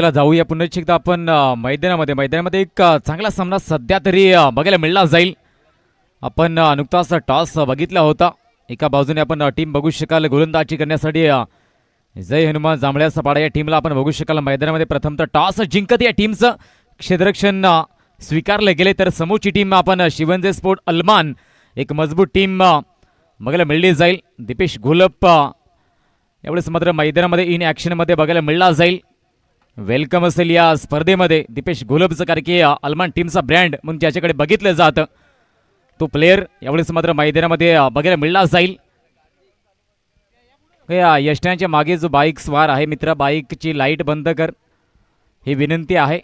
चला जाऊया पुन्हा एकदा आपण मैदानामध्ये एक चांगला सामना सध्या तरी बघायला मिळला जाईल. आपण नुकताच टॉस बघितला होता. एका बाजूने आपण टीम बघू शकाल गोलंदाजी करण्यासाठी जय हनुमान जांभळ्या सपाडा या टीमला आपण बघू शकाल मैदानामध्ये प्रथमतः टॉस जिंकत या टीमचं क्षेत्ररक्षण स्वीकारले गेले, तर समोरची टीम आपण शिवंजे स्पोर्ट अलमान एक मजबूत टीम बघायला मिळली जाईल. दीपेश घोलप यावेळेस मात्र मैदानामध्ये इन ॲक्शनमध्ये बघायला मिळला जाईल. वेलकम असेल या स्पर्धेमध्ये दीपेश घोलपचं, कारण की अलमान टीमचा ब्रँड म्हणून ज्याच्याकडे बघितलं जातं तो प्लेयर यावेळेस मात्र मैदानामध्ये बघायला मिळला जाईल. या यष्टांच्या मागे जो बाईक स्वार आहे मित्र, बाईकची लाईट बंद कर ही विनंती आहे.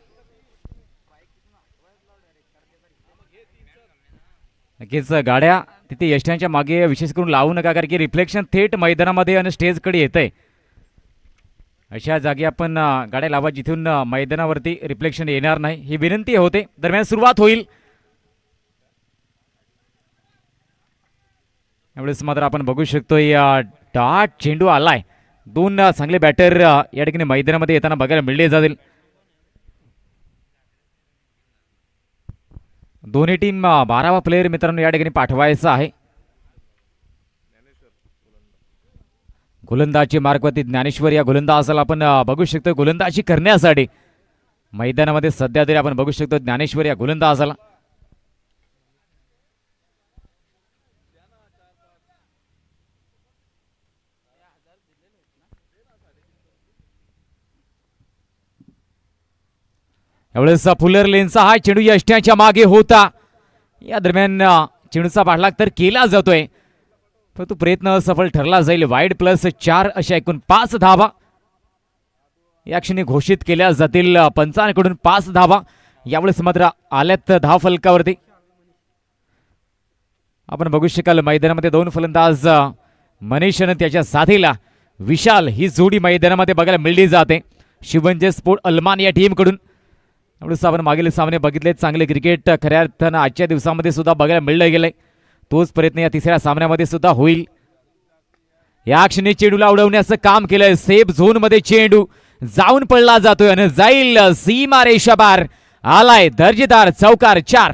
नक्कीच गाड्या तिथे यष्टांच्या मागे विशेष करून लावू नका, कारण की रिफ्लेक्शन थेट मैदानामध्ये आणि स्टेजकडे येत आहे. अशा जागी आपण गाड्या लावा जिथून मैदानावरती रिफ्लेक्शन येणार नाही ही विनंती होते. दरम्यान सुरुवात होईल. यावेळेस मात्र आपण बघू शकतो या डाट चेंडू आलाय. दोन चांगले बॅटर या ठिकाणी मैदानामध्ये येताना बघायला मिळले जातील. दोन्ही टीम 12वा प्लेयर मित्रांनो या ठिकाणी पाठवायचा आहे. गोलंदाजी मार्गवरती ज्ञानेश्वर या गोलंदाजाला आपण बघू शकतो गोलंदाजी करण्यासाठी मैदानामध्ये सध्या तरी आपण बघू शकतो ज्ञानेश्वर या गोलंदाजाला. यावेळेस फुलर लेनचा हा चेंडू यष्ट्याच्या मागे होता. या दरम्यान चेंडूचा पाठलाग तर केला जातोय, परंतु प्रयत्न सफल ठरला जाईल. वाईड +4 अशा एकूण 5 धावा या क्षणी घोषित केल्या जातील. पंचांकडून 5 धावा यावेळेस मात्र आल्यात धाव फलकावरती. आपण बघू शकाल मैदानामध्ये दोन फलंदाज मनीष आणि त्याच्या साथीला विशाल ही जोडी मैदानामध्ये बघायला मिळली जाते शिवंजे स्पोर्ट अलमान या टीमकडून. यावेळेस आपण मागील सामने बघितले, चांगले क्रिकेट खऱ्या अर्थानं आजच्या दिवसामध्ये सुद्धा बघायला मिळलं गेलंय. तोच प्रयत्न या तिसऱ्या सामन्यामध्ये सुद्धा होईल. या क्षणी चेंडूला उडवण्याचं काम केलंय. सेफ झोन मध्ये चेंडू जाऊन पडला जातोय आणि जाईल सीमा रेषा बार. आलाय दर्जेदार चौकार 4.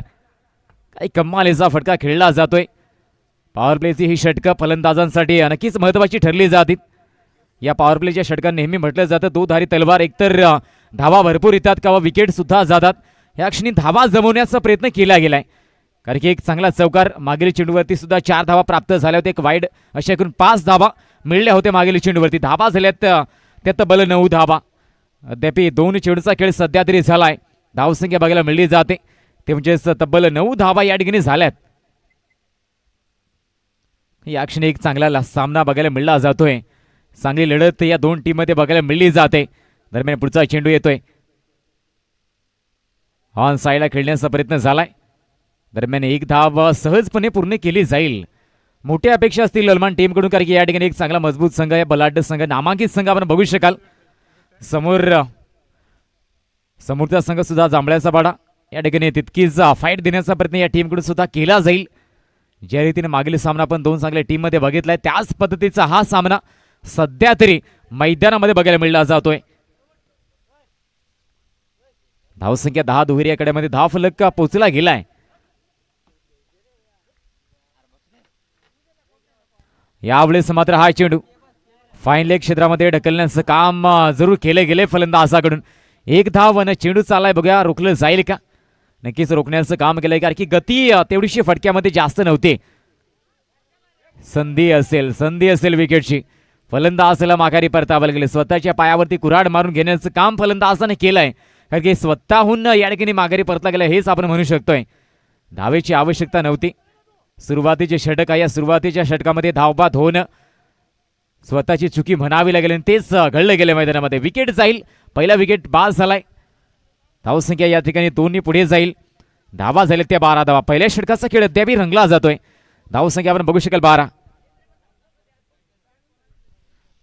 काही कमालीचा फटका खेळला जातोय. पॉवर प्लेची ही षटकं फलंदाजांसाठी नक्कीच महत्वाची ठरली जातील. या पॉवर प्लेच्या षटकात नेहमी म्हटलं जातं दोधारी तलवार, एकतर धावा भरपूर येतात किंवा विकेट सुद्धा जातात. या क्षणी धावा जमवण्याचा प्रयत्न केला गेलाय, कारण की एक चांगला चौकार मागील चेंडूवरती सुद्धा 4 धावा प्राप्त झाल्या होत्या. एक वाईड अशा एकूण 5 धावा मिळल्या होत्या मागील चेंडूवरती. धावा झाल्यात त्या तब्बल 9 धावा. अद्याप 2 चेंडूचा खेळ सध्या तरी झालाय. धावसंख्या बघायला मिळली जाते ते म्हणजेच तब्बल 9 धावा या ठिकाणी झाल्यात. या क्षणी एक चांगला सामना बघायला मिळला जातोय. चांगली लढत या दोन टीममध्ये बघायला मिळली जाते. दरम्यान पुढचा चेंडू येतोय. ऑन साईडला खेळण्याचा प्रयत्न झालाय. दरम्यान एक धाव सहजपणे पूर्ण केली जाईल. मोठ्या अपेक्षा असतील अलमान टीमकडून, कारण की या ठिकाणी एक चांगला मजबूत संघ आहे, बलाढ्य संघ, नामांकित संघ आपण बघू शकाल. समोरचा संघ सुद्धा जांभळ्याचा पाडा. या ठिकाणी तितकीच फाईट देण्याचा प्रयत्न या टीमकडून सुद्धा केला जाईल. ज्या रीतीने मागील सामना आपण 2 चांगल्या टीममध्ये बघितलाय त्याच पद्धतीचा हा सामना सध्या तरी मैदानामध्ये बघायला मिळला जातोय. धावसंख्या 10 दुहेरी या कड्यामध्ये धाव फलक पोहोचला गेलाय. यावेळेस मात्र हा चेंडू फाईन लेग क्षेत्रामध्ये ढकलण्याचं काम जरूर केले गेले फलंदाजाकडून. एक धाव आणि चेंडू चाललाय, बघूया रोखलं जाईल का. नक्कीच रोखण्याचं काम केलंय, कारण की गती तेवढीशी फटक्यामध्ये जास्त नव्हती. संधी असेल विकेटची. फलंदाजाला माघारी परतावलं गेले. स्वतःच्या पायावरती कुऱ्हाड मारून घेण्याचं काम फलंदाजाने केलंय, कारण की स्वतःहून या ठिकाणी माघारी परतला गेला हेच आपण म्हणू शकतोय. धावेची आवश्यकता नव्हती. सुरुवातीचे षटक आहे, या सुरुवातीच्या षटकामध्ये धावबाद होणं स्वतःची चुकी म्हणावी लागेल आणि तेच घडलं गेले मैदानामध्ये. विकेट जाईल. पहिला विकेट बाद झालाय. धावसंख्या या ठिकाणी 2 पुढे जाईल. धावा झाल्या त्या 12 धावा. पहिल्या षटकाचा खेळ अद्यापही रंगला जातोय. धावसंख्या आपण बघू शकाल 12.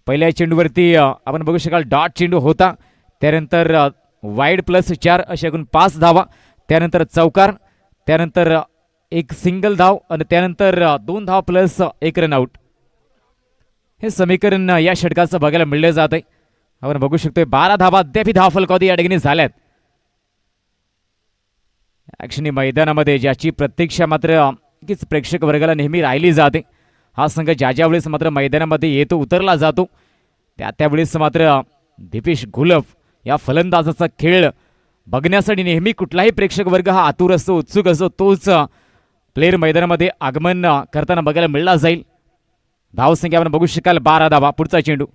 पहिल्या चेंडूवरती आपण बघू शकाल डॉट चेंडू होता. त्यानंतर वाईड +4 अशा एकूण 5 धावा. त्यानंतर चौकार, त्यानंतर एक सिंगल धाव आणि त्यानंतर 2 धाव +1 रनआउट. हे समीकरण या षटकाचं बघायला मिळलं जात आहे. आपण बघू शकतोय 12 धावा अद्याप धाव फलकावधी या ठिकाणी झाल्यात. ॲक्शनी मैदानामध्ये ज्याची प्रतीक्षा मात्र कीच प्रेक्षक वर्गाला नेहमी राहिली जाते. हा संघ ज्या वेळेस मात्र मैदानामध्ये येतो उतरला जातो त्यावेळेस मात्र दीपेश घोलप या फलंदाजाचा खेळ बघण्यासाठी नेहमी कुठलाही प्रेक्षक वर्ग हा आतुर असतो, उत्सुक असतो. तोच प्लेयर मैदानामध्ये आगमन करताना बघायला मिळला जाईल. धावसंख्या आपण बघू शकाल 12 धावा. पुढचा चेंडू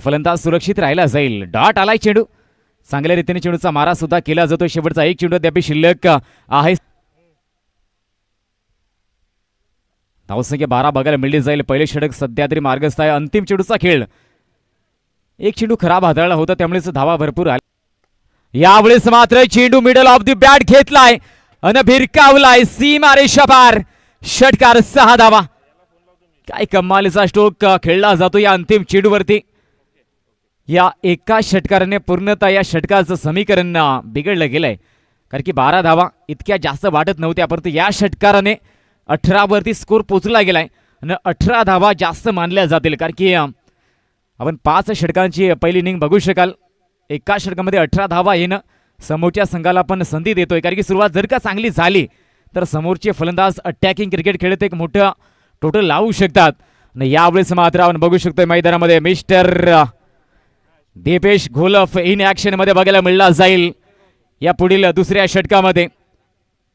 फलंदाज सुरक्षित राहिला जाईल. डॉट आलाय चेंडू. चांगल्या रीतीने चेंडूचा मारा सुद्धा केला जातो. शेवटचा एक चेंडू अद्याप शिल्लक आहे. धावसंख्या 12 बघायला मिळली जाईल. पहिले षटक सध्या तरी मार्गस्थ आहे. अंतिम चेंडूचा खेळ. एक चेंडू खराब हाताळला होता त्यामुळेच धावा भरपूर आल्या. यावेळेस मात्र चेंडू मिडल ऑफ द बॅट घेतलाय अन भिरकावलाय सीमा रेषा पार. षटकार 6 धावा. काय कमालीचा स्ट्रोक खेळला जातो या अंतिम चेंडूवरती. या एका षटकाराने पूर्णतः या षटकाचं समीकरण बिघडलं गेलंय. कारण की 12 धावा इतक्या जास्त वाटत नव्हत्या परंतु या षटकाराने 18 वरती स्कोर पोचला गेलाय आणि 18 धावा जास्त मानल्या जातील. कारण की आपण 5 षटकांची पहिली इनिंग बघू शकाल. एका षटकामध्ये 18 धावा येणं समोरच्या संघाला पण संधी देतोय. कारण की सुरुवात जर का चांगली झाली तर समोरचे फलंदाज अटॅकिंग क्रिकेट खेळत एक मोठं टोटल लावू शकतात. आणि यावेळेस मात्र आपण बघू शकतोय मैदानामध्ये Mr Dipesh Gholap in action मध्ये बघायला मिळला जाईल या पुढील दुसऱ्या षटकामध्ये.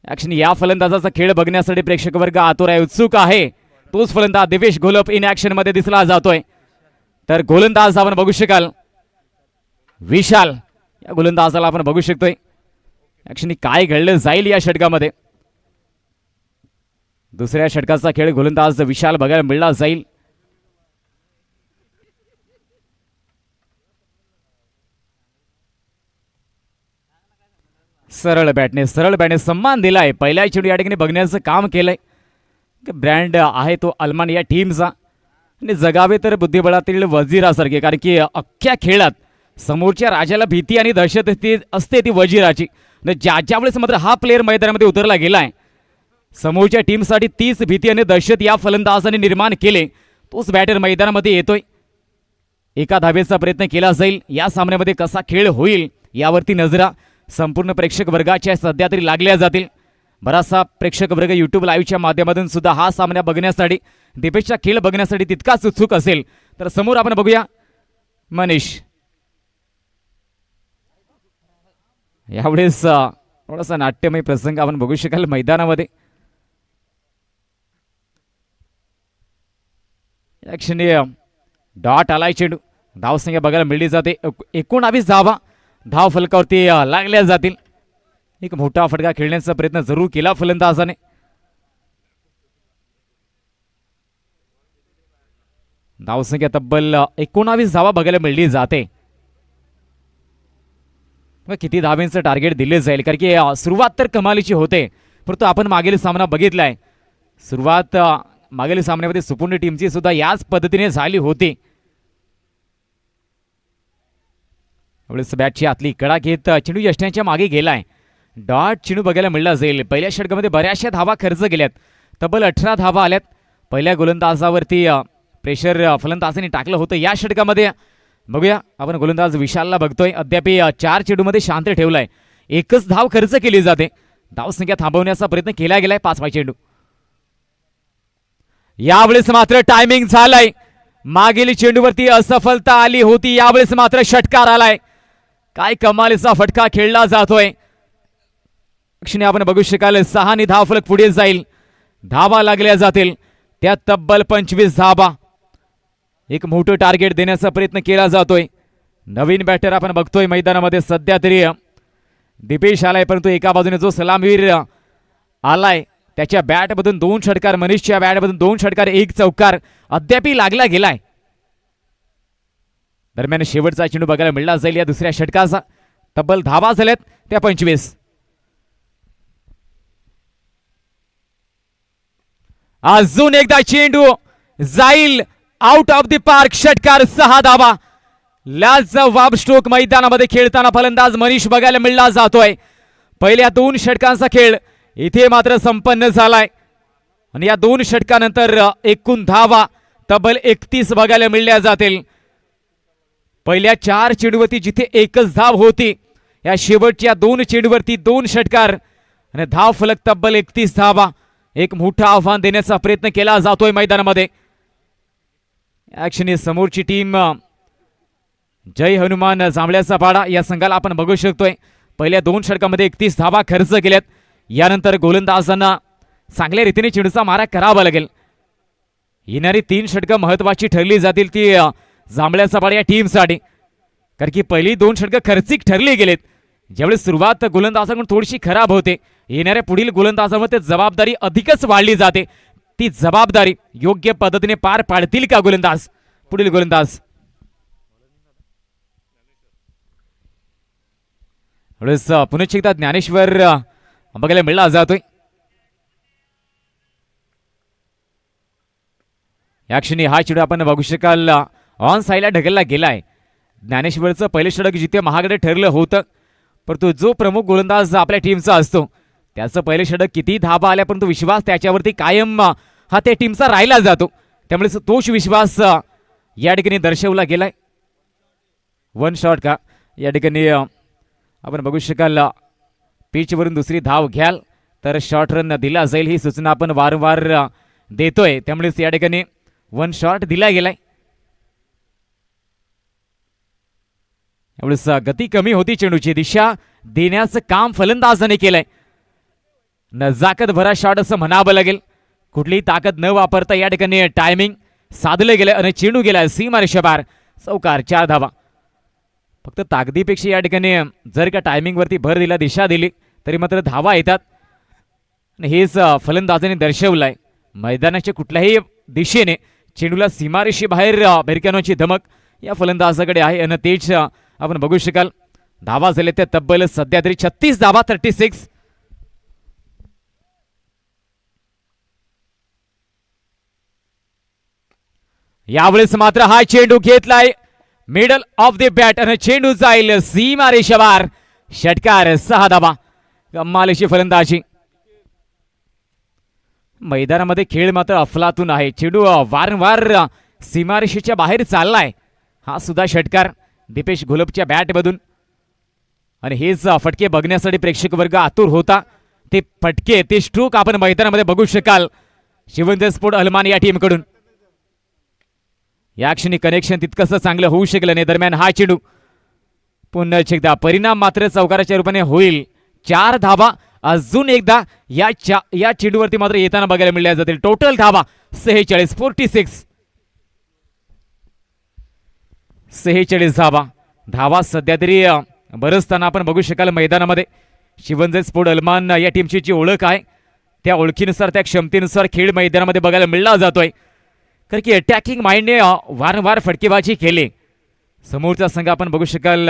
ऍक्शन या फलंदाजाचा खेळ बघण्यासाठी प्रेक्षक वर्ग आतुर आहे, उत्सुक आहे. तोच फलंदाज दीपेश घोलप इन ऍक्शन मध्ये दिसला जातोय. तर गोलंदाज आपण बघू शकाल विशाल. या गोलंदाजाला आपण बघू शकतोय ऍक्शन काय घडलं जाईल या षटकामध्ये. दुसऱ्या षटकाचा खेळ गोलंदाज विशाल बघायला मिळला जाईल. सरळ बॅटने सन्मान दिलाय. पहिल्या चेंडू या ठिकाणी बघण्याचं काम केलंय. ब्रँड आहे तो अल्मान या टीमचा आणि जगावे तर बुद्धिबळातील वजीरासारखे. कारण की अख्ख्या खेळात समोरच्या राजाला भीती आणि दहशत असते ती वजीराची. ज्या वेळेस मात्र हा प्लेयर मैदानामध्ये उतरला गेलाय समोरच्या टीमसाठी तीच भीती आणि दहशत या फलंदाजाने निर्माण केले. तोच बॅटर मैदानामध्ये येतोय. एका धावेचा प्रयत्न केला जाईल. या सामन्यामध्ये कसा खेळ होईल यावरती नजरा संपूर्ण प्रेक्षक वर्गाच्या सध्या तरी लागल्या जातील. बराचसा प्रेक्षक वर्ग यूट्यूब लाईव्हच्या माध्यमातून सुद्धा हा सामना बघण्यासाठी दीपेशचा खेळ बघण्यासाठी तितकाच उत्सुक असेल. तर समोर आपण बघूया मनीष. यावेळेस थोडासा नाट्यमय प्रसंग आपण बघू शकाल मैदानामध्ये. डॉट आलाय चेंडू. धावसंख्या बघायला मिळली जाते 19 धावा धाव फलकावरती लागल्या जातील. एक मोठा फटका खेळण्याचा प्रयत्न जरूर केला फलंदाजाने. धावसंख्या तब्बल 19 धावा बघायला मिळली जाते. किती धावांचं टार्गेट दिले जाईल कारण की सुरुवात तर कमालीची होते परंतु आपण मागील सामना बघितलाय. सुरुवात मागील सामन्यामध्ये सुपूर्ण टीमची सुद्धा याच पद्धतीने झाली होती. बॅटची आतली कडा घेत चेंडू यष्ट्यांच्या मागे गेलाय. डॉट चेंडू बघायला मिळला जाईल. पहिल्या षटकामध्ये बऱ्याचशा धावा खर्च केल्यात. तब्बल 18 धावा आल्यात. पहिल्या गोलंदाजावरती प्रेशर फलंदाजाने टाकलं होतं. या षटकामध्ये बघूया आपण गोलंदाज विशालला बघतोय. अद्याप 4 चेंडूमध्ये शांत ठेवलाय. एकच धाव खर्च केली जाते. धावसंख्या थांबवण्याचा प्रयत्न केला गेलाय. 5 चेंडू. यावेळेस मात्र टायमिंग झालाय. मागील चेंडूवरती असफलता आली होती. यावेळेस मात्र षटकार आलाय. काय कमालीचा फटका खेळला जातोय. क्षणी आपण बघू शकाल 6 धाव फलक पुढे जाईल. धावा लागल्या जातील त्या तब्बल 25 धावा. एक मोठं टार्गेट देण्याचा प्रयत्न केला जातोय. नवीन बॅटर आपण बघतोय मैदानामध्ये सध्या तरी दीपेश आलाय परंतु एका बाजूने जो सलामवीर आलाय त्याच्या बॅटमधून 2 षटकार, मनीषच्या बॅटमधून 2 षटकार 1 चौकार अद्याप लागला गेलाय. दरम्यान शेवटचा चेंडू बघायला मिळला जाईल या दुसऱ्या षटकाचा. तब्बल धावा झाल्यात त्या 25. अजून एकदा चेंडू जाईल आउट ऑफ द पार्क. षटकार 6 धावा. लाजवाब स्ट्रोक मैदानामध्ये खेळताना फलंदाज मनीष बघायला मिळला जातोय. पहिल्या 2 षटकांचा खेळ इथे मात्र संपन्न झालाय आणि या 2 षटकानंतर एकूण धावा तब्बल 31 बघायला मिळल्या जातील. पहिल्या 4 चेंडूवरती जिथे एकच धाव होती, या शेवटच्या 2 चेंडूवरती 2 षटकार आणि धाव फलक तब्बल 31 धावा. एक मोठं आव्हान देण्याचा प्रयत्न केला जातोय मैदानामध्ये. ऍक्शनी समोरची टीम जय हनुमान जांभळ्याचा पाडा या संघाला आपण बघू शकतोय. पहिल्या 2 षटकामध्ये 31 धावा खर्च केल्यात. यानंतर गोलंदाजांना चांगल्या रीतीने चेंडूचा मारा करावा लागेल. येणारी 3 षटकं महत्वाची ठरली जातील ती जांभळ्याचा पाडा या टीमसाठी, कारण की पहिली 2 षटकं खर्चिक ठरली गेलेत. ज्यावेळी सुरुवात गोलंदाजांकडून थोडीशी खराब होते, येणाऱ्या पुढील गोलंदाजांमध्ये जबाबदारी अधिकच वाढली जाते. ती जबाबदारी योग्य पद्धतीने पार पाडतील का गोलंदाज, पुढील गोलंदाज? पुन्हा एकदा ज्ञानेश्वर बघायला मिळला जातोय. या क्षणी हा चेंडू आपण बघू शकाल ऑन साईडला ढकलला गेलाय. ज्ञानेश्वरचं पहिलं षटक जिथे महागडे ठरलं होतं, परंतु जो प्रमुख गोलंदाज आपल्या टीमचा असतो त्याचं पहिलं षटक किती धाबा आल्या, परंतु विश्वास त्याच्यावरती कायम हा त्या टीमचा राहिला जातो. त्यामुळे तोच विश्वास या ठिकाणी दर्शवला गेलाय. 1 शॉट का या ठिकाणी आपण बघू शकाल पिचवरून दुसरी धाव घ्याल तर शॉर्ट रन दिला जाईल, ही सूचना आपण वारंवार देतोय. त्यामुळेच या ठिकाणी 1 शॉट दिला गेलाय. एवढंच गती कमी होती, चेंडूची दिशा देण्याचं काम फलंदाजाने केलंय. नजाकत भरा शॉट असं म्हणावं लागेल. कुठलीही ताकद न वापरता या ठिकाणी टायमिंग साधलं गेलंय आणि चेंडू गेलाय सीमारेषेबाहेर. चौकार, 4 धावा. फक्त ताकदीपेक्षा या ठिकाणी जर का टायमिंग वरती भर दिला, दिशा दिली, तरी मात्र धावा येतात. हेच फलंदाजाने दर्शवलंय. मैदानाच्या कुठल्याही दिशेने चेंडूला सीमारेषे बाहेर भिरकावण्याची धमक या फलंदाजाकडे आहे आणि तेच आपण बघू शकाल. धावा झाले त्या तब्बल सध्या तरी 36 धावा, 36. यावेळेस मात्र हा चेंडू घेतलाय मिडल ऑफ द बॅट आणि चेंडू जाईल सीमारेषेबाहेर. षटकार, 6 धावा. कमालीची फलंदाजी. मैदानामध्ये खेळ मात्र अफलातून आहे. चेंडू वारंवार सीमारेषेच्या बाहेर चाललाय. हा सुद्धा षटकार दीपेश घोलपच्या बॅटमधून. आणि हेच फटके बघण्यासाठी प्रेक्षक वर्ग आतुर होता. ते फटके, ते स्ट्रोक आपण मैदानामध्ये बघू शकाल शिवंजय स्पोर्ट अलमान या टीमकडून. या क्षणी कनेक्शन तितकंसं चांगलं होऊ शकलं नाही. दरम्यान हा चेंडू पुन्हा एकदा परिणाम मात्र चौकाराच्या रूपाने होईल. 4 धावा अजून एकदा या चेंडूवरती मात्र येताना बघायला मिळल्या जातील. टोटल धावा 46, 46. 46 धावा. धावा सध्या तरी बरसताना आपण बघू शकाल मैदानामध्ये. शिवंजय स्पोर्ट अलमान या टीमची जी ओळख आहे त्या ओळखीनुसार, त्या क्षमतेनुसार खेळ मैदानामध्ये बघायला मिळला जातोय. कारण की अटॅकिंग माइंडने वारंवार फटकेबाजी केली. समोरचा संघ आपण बघू शकाल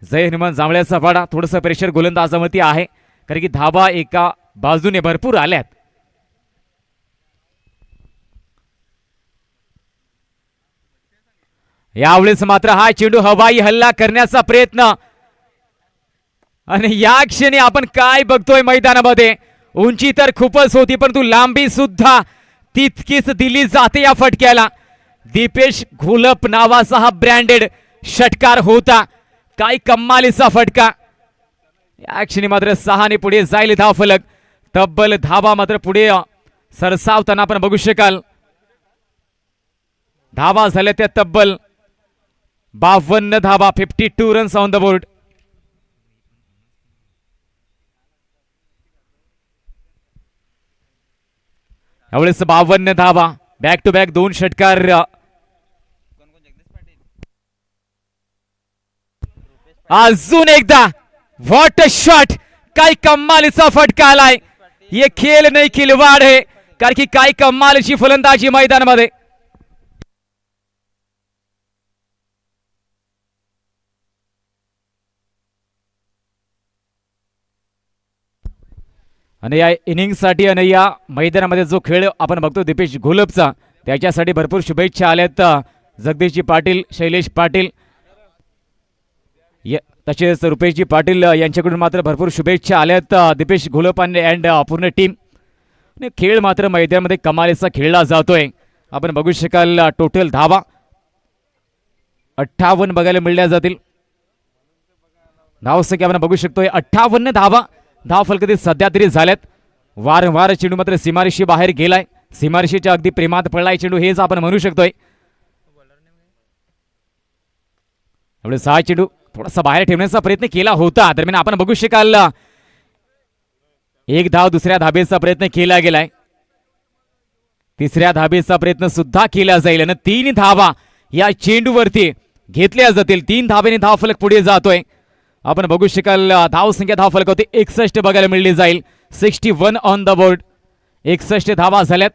जय हनुमान जांभळ्याचा पाडा. थोडंसं प्रेशर गोलंदाजावरती आहे, कारण की धाबा एका बाजूने भरपूर आल्यात. यावेळेस मात्र हा चेंडू हवाई हल्ला करण्याचा प्रयत्न. आणि या क्षणी आपण काय बघतोय मैदानामध्ये, उंची तर खूपच होती, परंतु लांबी सुद्धा तितकीच दिली जाते या फटक्याला. दीपेश घोलप नावाचा हा ब्रँडेड षटकार होता. काय कमालीचा फटका. या क्षणी मात्र 6 ने पुढे जाईल धाव फलक. तब्बल धावा मात्र पुढे सरसावताना आपण बघू शकाल. धावा झाल्या त्या तब्बल 52 धावा, 52 रन्स ऑन द बोर्ड. यावेळेस 52 धावा, बॅक टू बॅक 2 षटकार. अजून एकदा व्हॉट अ शॉट. काय कमालीचा फटका आलाय. ये खेळ नाही खिलवाड है, कारण की काय कमालीची फलंदाजी मैदानामध्ये. आणि या इनिंगसाठी आणि या मैदानामध्ये जो खेळ आपण बघतो दीपेश घोलपचा, त्याच्यासाठी भरपूर शुभेच्छा आल्यात जगदीशजी पाटील, शैलेश पाटील, तसेच रुपेशजी पाटील यांच्याकडून मात्र भरपूर शुभेच्छा आल्यात दीपेश घोलप अँड पूर्ण टीम. खेळ मात्र मैदानामध्ये कमालीचा खेळला जातोय. आपण बघू शकाल टोटल धावा 58 बघायला मिळल्या जातील. धावसंख्या आपण बघू शकतोय 58 धावा धाव फलकातील सध्या तरी झाल्यात. वारंवार चेंडू मात्र सीमारेषी बाहेर गेलाय. सीमारेषीच्या अगदी प्रेमात पडलाय चेंडू हेच आपण म्हणू शकतोय. एवढे 6 चेंडू थोडासा बाहेर ठेवण्याचा प्रयत्न केला होता. दरम्यान आपण बघू शकाल एक धाव दुसऱ्या धाबेचा प्रयत्न केला गेलाय. तिसऱ्या धाबेचा प्रयत्न सुद्धा केला जाईल आणि 3 धावा या चेंडूवरती घेतल्या जातील. 3 धावेने धाव फलक पुढे जातोय. आपण बघू शकाल धाव संख्या धाव फलक होती 61 बघायला मिळली जाईल. 61 ऑन द बोर्ड. 61 धावा झाल्यात.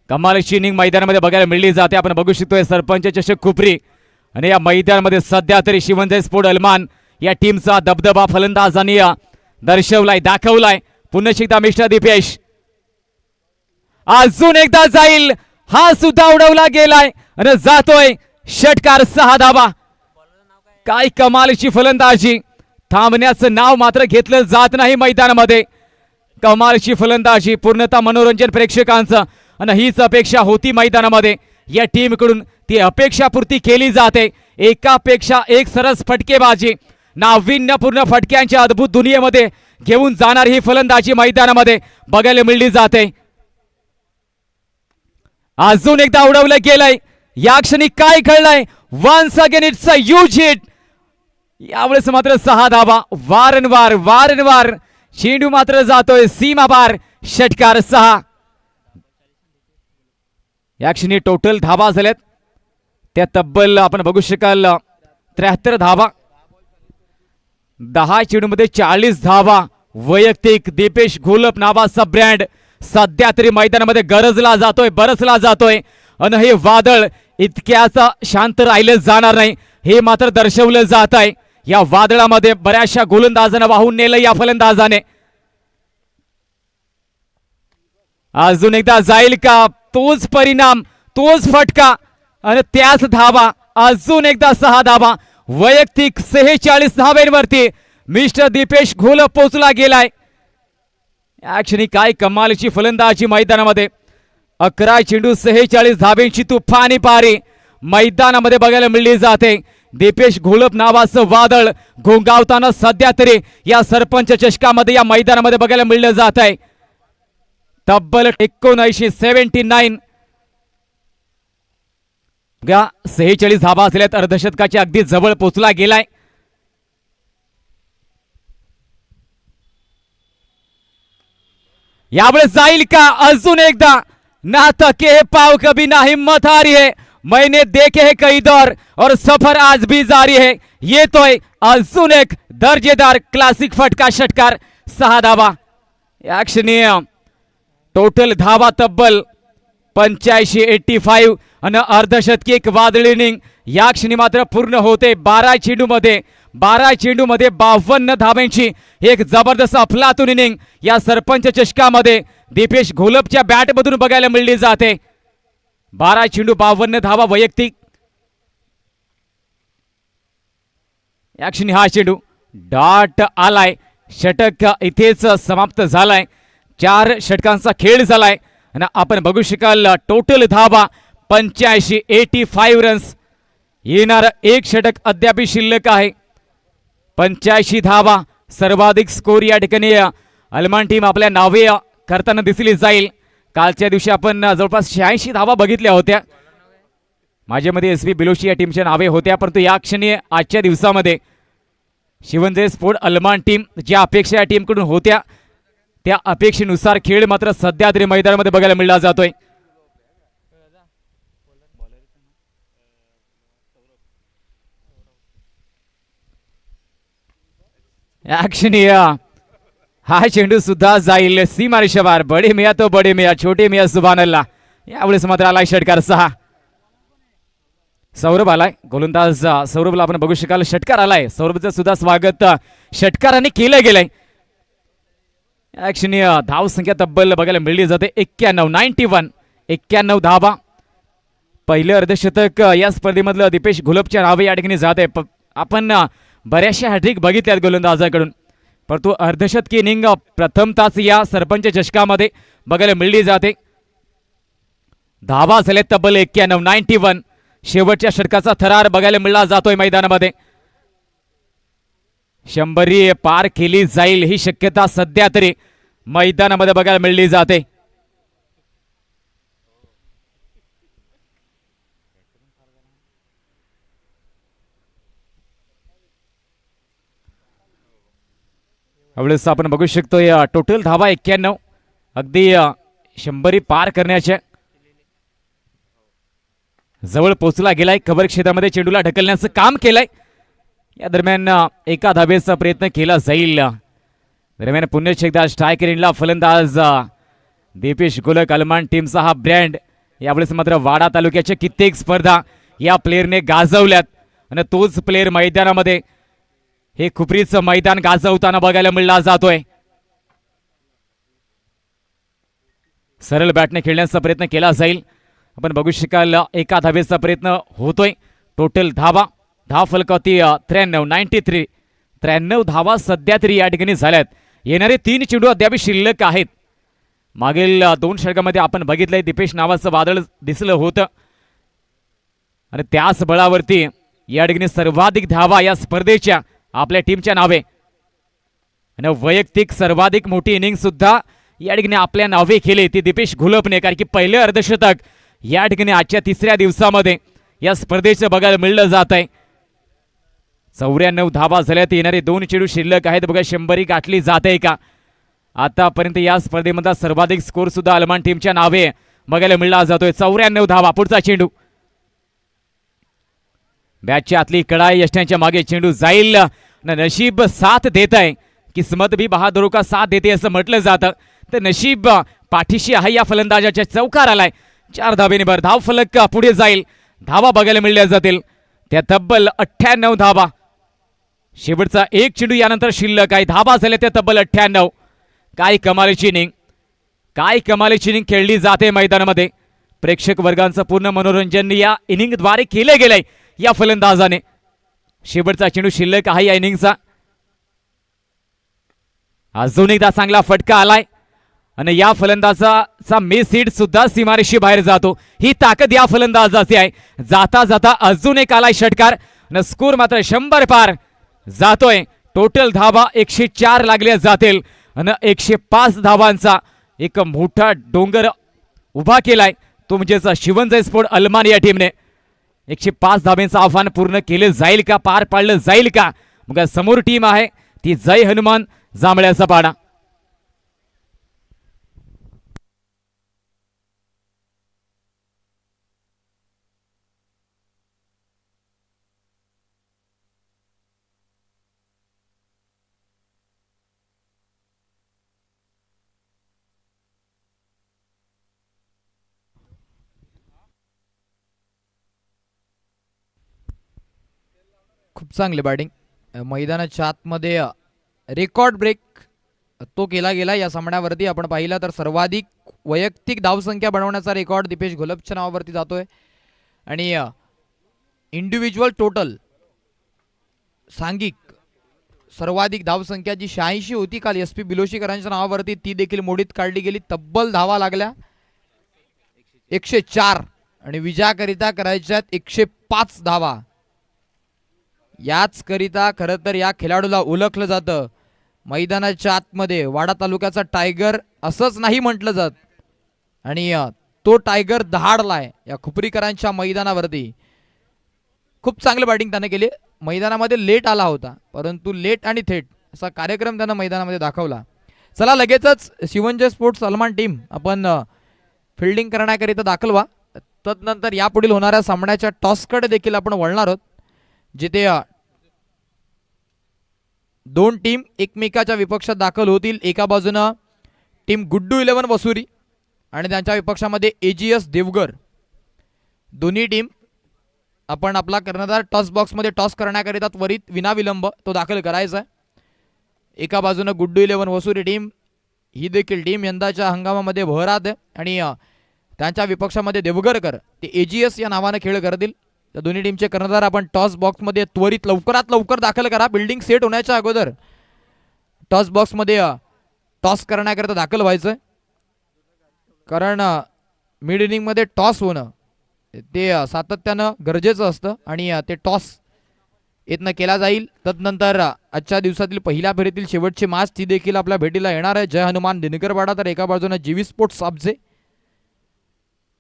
कमालीची इनिंग मैदानामध्ये बघायला मिळली जाते. आपण बघू शकतोय सरपंच चषक खुपरी आणि या मैदानामध्ये सध्या तरी शिवंजय स्पोर्ट अलमान या टीमचा दबदबा फलंदाजांनी दर्शवलाय दाखवलाय. पुन्हा एकदा मिस्टर दीपेश अजून एकदा जाईल. हा सुद्धा उडवला गेलाय आणि जातोय षटकार. 6 धावा. काय कमालीची फलंदाजी. थांबण्याचं नाव मात्र घेतलं जात नाही मैदानामध्ये. कमालीची फलंदाजी पूर्णतः मनोरंजन प्रेक्षकांचं आणि हीच अपेक्षा होती मैदानामध्ये. या टीमकडून ती अपेक्षापूर्ती केली जाते. एकापेक्षा एक सरस फटकेबाजी नाविन्यपूर्ण फटक्यांच्या अद्भुत दुनियेमध्ये घेऊन जाणार ही फलंदाजी मैदानामध्ये बघायला मिळली जाते. अजून एकदा उडवलं गेलंय. या क्षणी काय घडलंय. Once again it's a huge hit. यावेळेस मात्र 6 धावा. वारंवार वारंवार चेंडू मात्र जातोय सीमापार. षटकार 6. या क्षणी टोटल धावा झाल्यात त्या तब्बल आपण बघू शकाल 73 धावा. 10 चेंडूमध्ये 40 धावा. वैयक्तिक दीपेश घोलप नावाचा ब्रँड सध्या तरी मैदानामध्ये गरजला जातोय बरसला जातोय आणि हे वादळ इतक्याच शांत राहिलं जाणार नाही हे मात्र दर्शवलं जात आहे. या वादळामध्ये बऱ्याचशा गोलंदाजांना वाहून नेलं या फलंदाजाने. अजून एकदा जाईल का. तोच परिणाम तोच फटका आणि त्याच धावा. अजून एकदा 6 धावा. वैयक्तिक 46 धावेंवरती मिस्टर दीपेश घोलप पोहोचला गेलाय. या क्षणी काय कमालीची फलंदाजी मैदानामध्ये. 11 चेंडू 46 धावेंची तुफानी पारी मैदानामध्ये बघायला मिळली जाते. दीपेश घोलप नावाचं वादळ घोंगावताना सध्या तरी या सरपंच चषकामध्ये या मैदानामध्ये बघायला मिळलं जात आहे. तब्बल 79 46 धावा असल्यात. अर्धशतकाच्या अगदी जवळ पोहोचला गेलाय. यावेळेस जाईल का. अजून एकदा ना थके पाव कभी ना हिम्मत हारी है. मैंने देखे है कई दौर और सफर आज भी जारी है. येतोय अजून एक दर्जेदार क्लासिक फटका. षटकार 6 धावा. या क्षणी टोटल धावा तब्बल 85 आणि अर्धशतकी एक वादळी इनिंग या क्षणी मात्र पूर्ण होते. 12 चेंडूमध्ये 52 धावांची एक जबरदस्त अफलातून इनिंग या सरपंच चषकामध्ये दीपेश घोलपच्या बॅट मधून बघायला मिळली जाते. 12 चेंडू 52 धावा वैयक्तिक. या क्षणी हा चेंडू डॉट आलाय. षटक इथेच समाप्त झालाय. 4 षटकांचा खेळ झालाय आणि आपण बघू शकाल टोटल धावा 85 रन्स. येणार एक षटक अद्याप शिल्लक आहे. 85 धावा सर्वाधिक स्कोर या ठिकाणी अलमान टीम आपल्या नावे करताना दिसली जाईल. कालच्या दिवशी आपण जवळपास 86 धावा बघितल्या होत्या. माझ्यामध्ये एस बी बिलोशी या टीमच्या नावे होत्या. परंतु या क्षणी आजच्या दिवसामध्ये शिवंजय स्पोर्ट अलमान टीम ज्या अपेक्षा या टीमकडून होत्या त्या अपेक्षेनुसार खेळ मात्र सध्या तरी मैदानामध्ये बघायला मिळला जातोय. या क्षणी हा चेंडू सुद्धा जाईल सीमारेषेवर. बडे मिया तो बडे मिया छोटे मिया सुभानल्ला. यावेळेस मात्र आलाय षटकार 6. सौरभ आलाय गोलंदाज. सौरभला आपण बघू शकाल षटकार आलाय. सौरभचं सुद्धा स्वागत षटकाराने केलं गेलंय. या क्षणी धाव संख्या तब्बल बघायला मिळली जाते 91 धावा. पहिलं अर्धशतक या स्पर्धेमधलं दीपेश घोलपच्या नावे या ठिकाणी जात आहे. आपण बऱ्याचशा हॅट्रिक बघितल्यात गोलंदाजाकडून परंतु अर्धशतकी इनिंग प्रथमताच या सरपंच चषकामध्ये बघायला मिळली जाते. धावा झाले तब्बल 91. शेवटच्या षटकाचा थरार बघायला मिळला जातोय मैदानामध्ये. 100 पार केली जाईल ही शक्यता सध्या तरी मैदानामध्ये बघायला मिळली जाते. यावेळेस आपण बघू शकतोय टोटल धावा 91. अगदी 100 पार करण्याच्या जवळ पोहोचला गेलाय. कव्हर क्षेत्रामध्ये चेंडूला ढकलण्याचं काम केलंय. या दरम्यान एका धावेचा प्रयत्न केला जाईल. दरम्यान पुन्हा एकदा स्ट्रायकर इनला फलंदाज दीपेश गोलक. अलमान टीमचा हा ब्रँड. यावेळेस मात्र वाडा तालुक्याच्या कित्येक स्पर्धा या प्लेअरने गाजवल्यात आणि तोच प्लेअर मैदानामध्ये हे खुपरीचं मैदान गाजवताना बघायला मिळला जातोय. सरळ बॅटने खेळण्याचा प्रयत्न केला जाईल. आपण बघू शकाल एका धावेचा प्रयत्न होतोय. टोटल धावा फलकावती 93 धावा सध्या तरी या ठिकाणी झाल्यात. येणारे 3 चेंडू अद्याप शिल्लक आहेत. मागील 2 षटकामध्ये आपण बघितलंय दीपेश नावाचं वादळ दिसलं होतं आणि त्याच बळावरती या ठिकाणी सर्वाधिक धावा या स्पर्धेच्या आपल्या टीमच्या नावे आणि वैयक्तिक सर्वाधिक मोठी इनिंग सुद्धा या ठिकाणी आपल्या नावे केली ती दीपेश घोलपने. कारण की पहिले अर्धशतक या ठिकाणी आजच्या 3ऱ्या दिवसामध्ये या स्पर्धेचं बघायला मिळलं जात आहे. 94 धावा झाल्यात. येणारे 2 चेंडू शिल्लक आहेत. बघा 100 गाठली जाते का. आतापर्यंत या स्पर्धेमध्ये सर्वाधिक स्कोर सुद्धा अलमान टीमच्या नावे बघायला मिळला जातोय. 94 धावा. पुढचा चेंडू बॅटच्या आतली कडाई यष्ट्यांच्या मागे चेंडू जाईल. नशीब साथ देत आहे. किस्मत भी बहादुरों का साथ देते असं म्हटलं जातं. तर नशीब पाठीशी आहे या फलंदाजाच्या. चौकार आलाय. 4 धावेने भर धाव फलक पुढे जाईल. धावा बघायला मिळल्या जातील त्या तब्बल 98 धावा. शेवटचा 1 चेंडू यानंतर शिल्लक आहे. धावा झाल्या त्या तब्बल 98. काय कमालीची इनिंग. काय कमालीची इनिंग खेळली जाते मैदानामध्ये. प्रेक्षक वर्गांचं पूर्ण मनोरंजन या इनिंगद्वारे केले गेलंय या फलंदाजाने. शेवटचा चेंडू शिल्लक आहे या इनिंगचा. अजून एकदा चांगला फटका आलाय आणि या फलंदाजाचा मिस हिट सुद्धा सीमारेषी बाहेर जातो. ही ताकद या फलंदाजाची आहे. जाता जाता अजून एक आलाय षटकार आणि स्कोर मात्र 100 पार जातोय. टोटल धावा 104 लागल्या जातील आणि 105 धावांचा एक मोठा डोंगर उभा केलाय. तो म्हणजेच शिवंजय स्पोर्ट अलमान या टीमने 105 धाब्यांचं आव्हान पूर्ण केले जाईल का. पार पाडलं जाईल का. मग समोर टीम आहे ती जय हनुमान जांभळ्याचा पाडा. खूप चांगली बॅटिंग. मैदानाच्या आतमध्ये रेकॉर्ड ब्रेक तो केला गेला या सामन्यावरती. आपण पाहिलं तर सर्वाधिक वैयक्तिक धावसंख्या बनवण्याचा रेकॉर्ड दीपेश घोलपच्या नावावरती जातोय आणि इंडिव्हिज्युअल टोटल सांघिक सर्वाधिक धावसंख्या जी 86 होती काल SP बिलोशीकरांच्या नावावरती ती देखील मोडीत काढली गेली. तब्बल धावा लागल्या 104 आणि विजयाकरिता करायच्यात 105 धावा. याच करिता खरं तर या खेळाडूला ओळखलं जातं मैदानाच्या आतमध्ये वाडा तालुक्याचा टायगर असंच नाही म्हटलं जात आणि तो टायगर दहाडलाय या खुपरीकरांच्या मैदानावरती. खूप चांगलं बॅटिंग त्याने केली. मैदानामध्ये लेट आला होता परंतु लेट आणि थेट असा कार्यक्रम त्यानं मैदानामध्ये दाखवला. चला लगेचच शिवंजय स्पोर्ट्स अलमान टीम आपण फिल्डिंग करण्याकरिता दाखल व्हा. तदनंतर यापुढील होणाऱ्या सामन्याच्या टॉसकडे देखील आपण वळणार आहोत जिथे 2 टीम एकमेकाच्या विपक्षात दाखल होतील. एका बाजूनं टीम गुड्डू 11 वसुरी आणि त्यांच्या विपक्षामध्ये AGS देवगर. दोन्ही टीम आपण आपला कर्णधार टॉस बॉक्समध्ये टॉस करण्याकरिता त्वरित विनाविलंब तो दाखल करायचा आहे. एका बाजूनं गुड्डू 11 वसुरी टीम ही देखील टीम यंदाच्या हंगामामध्ये बहरात आहे आणि त्यांच्या विपक्षामध्ये देवगरकर ते AGS या नावाने खेळ करतील. त्या दोन्ही टीमचे कर्णधार आपण टॉस बॉक्समध्ये त्वरित लवकरात लवकर दाखल करा. बिल्डिंग सेट होण्याच्या अगोदर टॉस बॉक्समध्ये टॉस करण्याकरिता दाखल व्हायचं कारण मिड इनिंगमध्ये टॉस होणं ते सातत्यानं गरजेचं असतं आणि ते टॉस इथनं केला जाईल. तदनंतर आजच्या दिवसातील पहिल्या फेरीतील शेवटची मॅच ती देखील आपल्या भेटीला येणार आहे. जय हनुमान दिनकरवाडा तर एका बाजूने जीवी स्पोर्ट्स साबजे.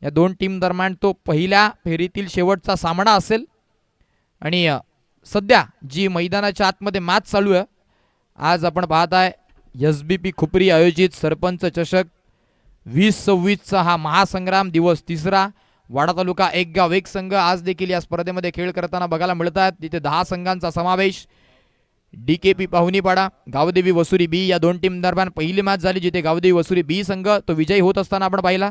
या दोन टीम दरम्यान तो पहिल्या फेरीतील शेवटचा सामना असेल. आणि सध्या जी मैदानाच्या आतमध्ये मॅच चालू आहे, आज आपण पाहत आहे SBP खुपरी आयोजित सरपंच चषक 2026चा हा महासंग्राम दिवस तिसरा. वाडा तालुका एक गाव एक संघ आज देखील या स्पर्धेमध्ये खेळ करताना बघायला मिळत आहेत. तिथे 10 संघांचा समावेश. DKP पाहुणीपाडा, गावदेवी वसुरी बी या दोन टीम दरम्यान पहिली मॅच झाली, जिथे गावदेवी वसुरी बी संघ तो विजयी होत असताना आपण पाहिला.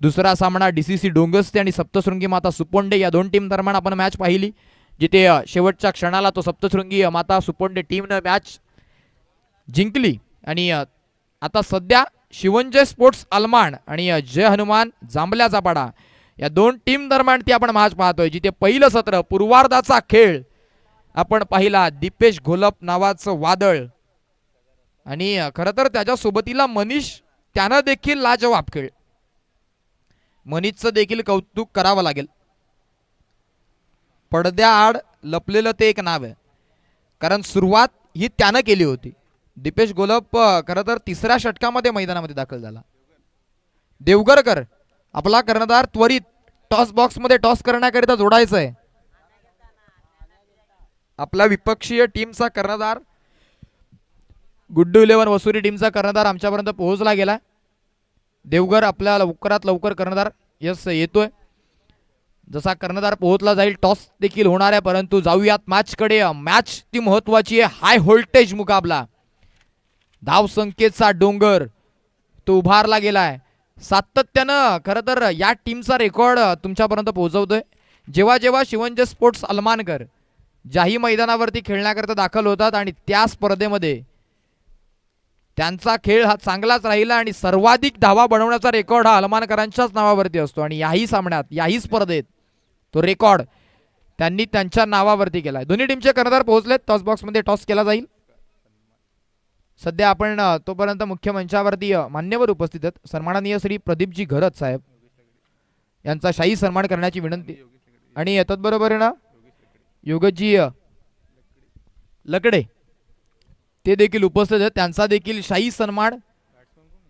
दुसरा सामना DCC डोंगस्ते आणि सप्तशृंगी माता सुपोंडे या दोन टीम दरम्यान आपण मॅच पाहिली, जिथे शेवटच्या क्षणाला तो सप्तशृंगी माता सुपोंडे टीमनं मॅच जिंकली. आणि आता सध्या शिवंजय स्पोर्ट्स अलमान आणि जय हनुमान जांभल्याचा पाडा या दोन टीम दरम्यान ती आपण मॅच पाहतोय, जिथे पहिलं सत्र पूर्वार्धाचा खेळ आपण पाहिला. दीपेश घोलप नावाचं वादळ आणि खरं तर त्याच्या सोबतीला मनीष, त्यानं देखील लाजवाब खेळ. मनीषचं देखील कौतुक करावं लागेल. पडद्याआड लपलेलं ते एक नाव आहे, कारण सुरुवात ही त्यानं केली होती. दीपेश घोलप खरं तर तिसऱ्या षटकामध्ये मैदानामध्ये दाखल झाला. देवगरकर आपला कर्णधार त्वरित टॉस बॉक्समध्ये टॉस करण्याकरिता जोडायचं आहे. आपल्या विपक्षीय टीमचा कर्णधार गुड्डू 11 वसुरी टीमचा कर्णधार आमच्यापर्यंत पोहोचला गेला. देवगर आपल्या लवकरात लवकर कर्णधार यस येतोय. जसा कर्णधार पोहोचला जाईल टॉस देखील होणार आहे, परंतु जाऊयात मॅचकडे. मॅच ती महत्वाची आहे. हाय व्होल्टेज मुकाबला. धाव संख्येचा डोंगर तो उभारला गेलाय. सातत्यानं खरं तर या टीमचा रेकॉर्ड तुमच्यापर्यंत पोहोचवतोय. जेव्हा जेव्हा शिवंजय स्पोर्ट्स अलमानकर ज्याही मैदानावरती खेळण्याकरता दाखल होतात आणि त्या स्पर्धेमध्ये त्यांचा खेळ हा चांगलाच राहिला आणि सर्वाधिक धावा बनवण्याचा रेकॉर्ड हा अलमानकरांच्याच नावावरती असतो. आणि याही सामन्यात याही स्पर्धेत तो रेकॉर्ड त्यांनी त्यांच्या नावावरती केलाय. दोन्ही टीमचे कर्णधार पोहोचलेत. टॉस बॉक्समध्ये टॉस केला जाईल. सध्या आपण तोपर्यंत मुख्य मंचावरती मान्यवर उपस्थित आहेत. सन्माननीय श्री प्रदीपजी घरत साहेब यांचा शाही सन्मान करण्याची विनंती. आणि तत्बरोबरीनं योगजी लकडे ते देखील उपस्थित आहेत. त्यांचा देखील शाही सन्मान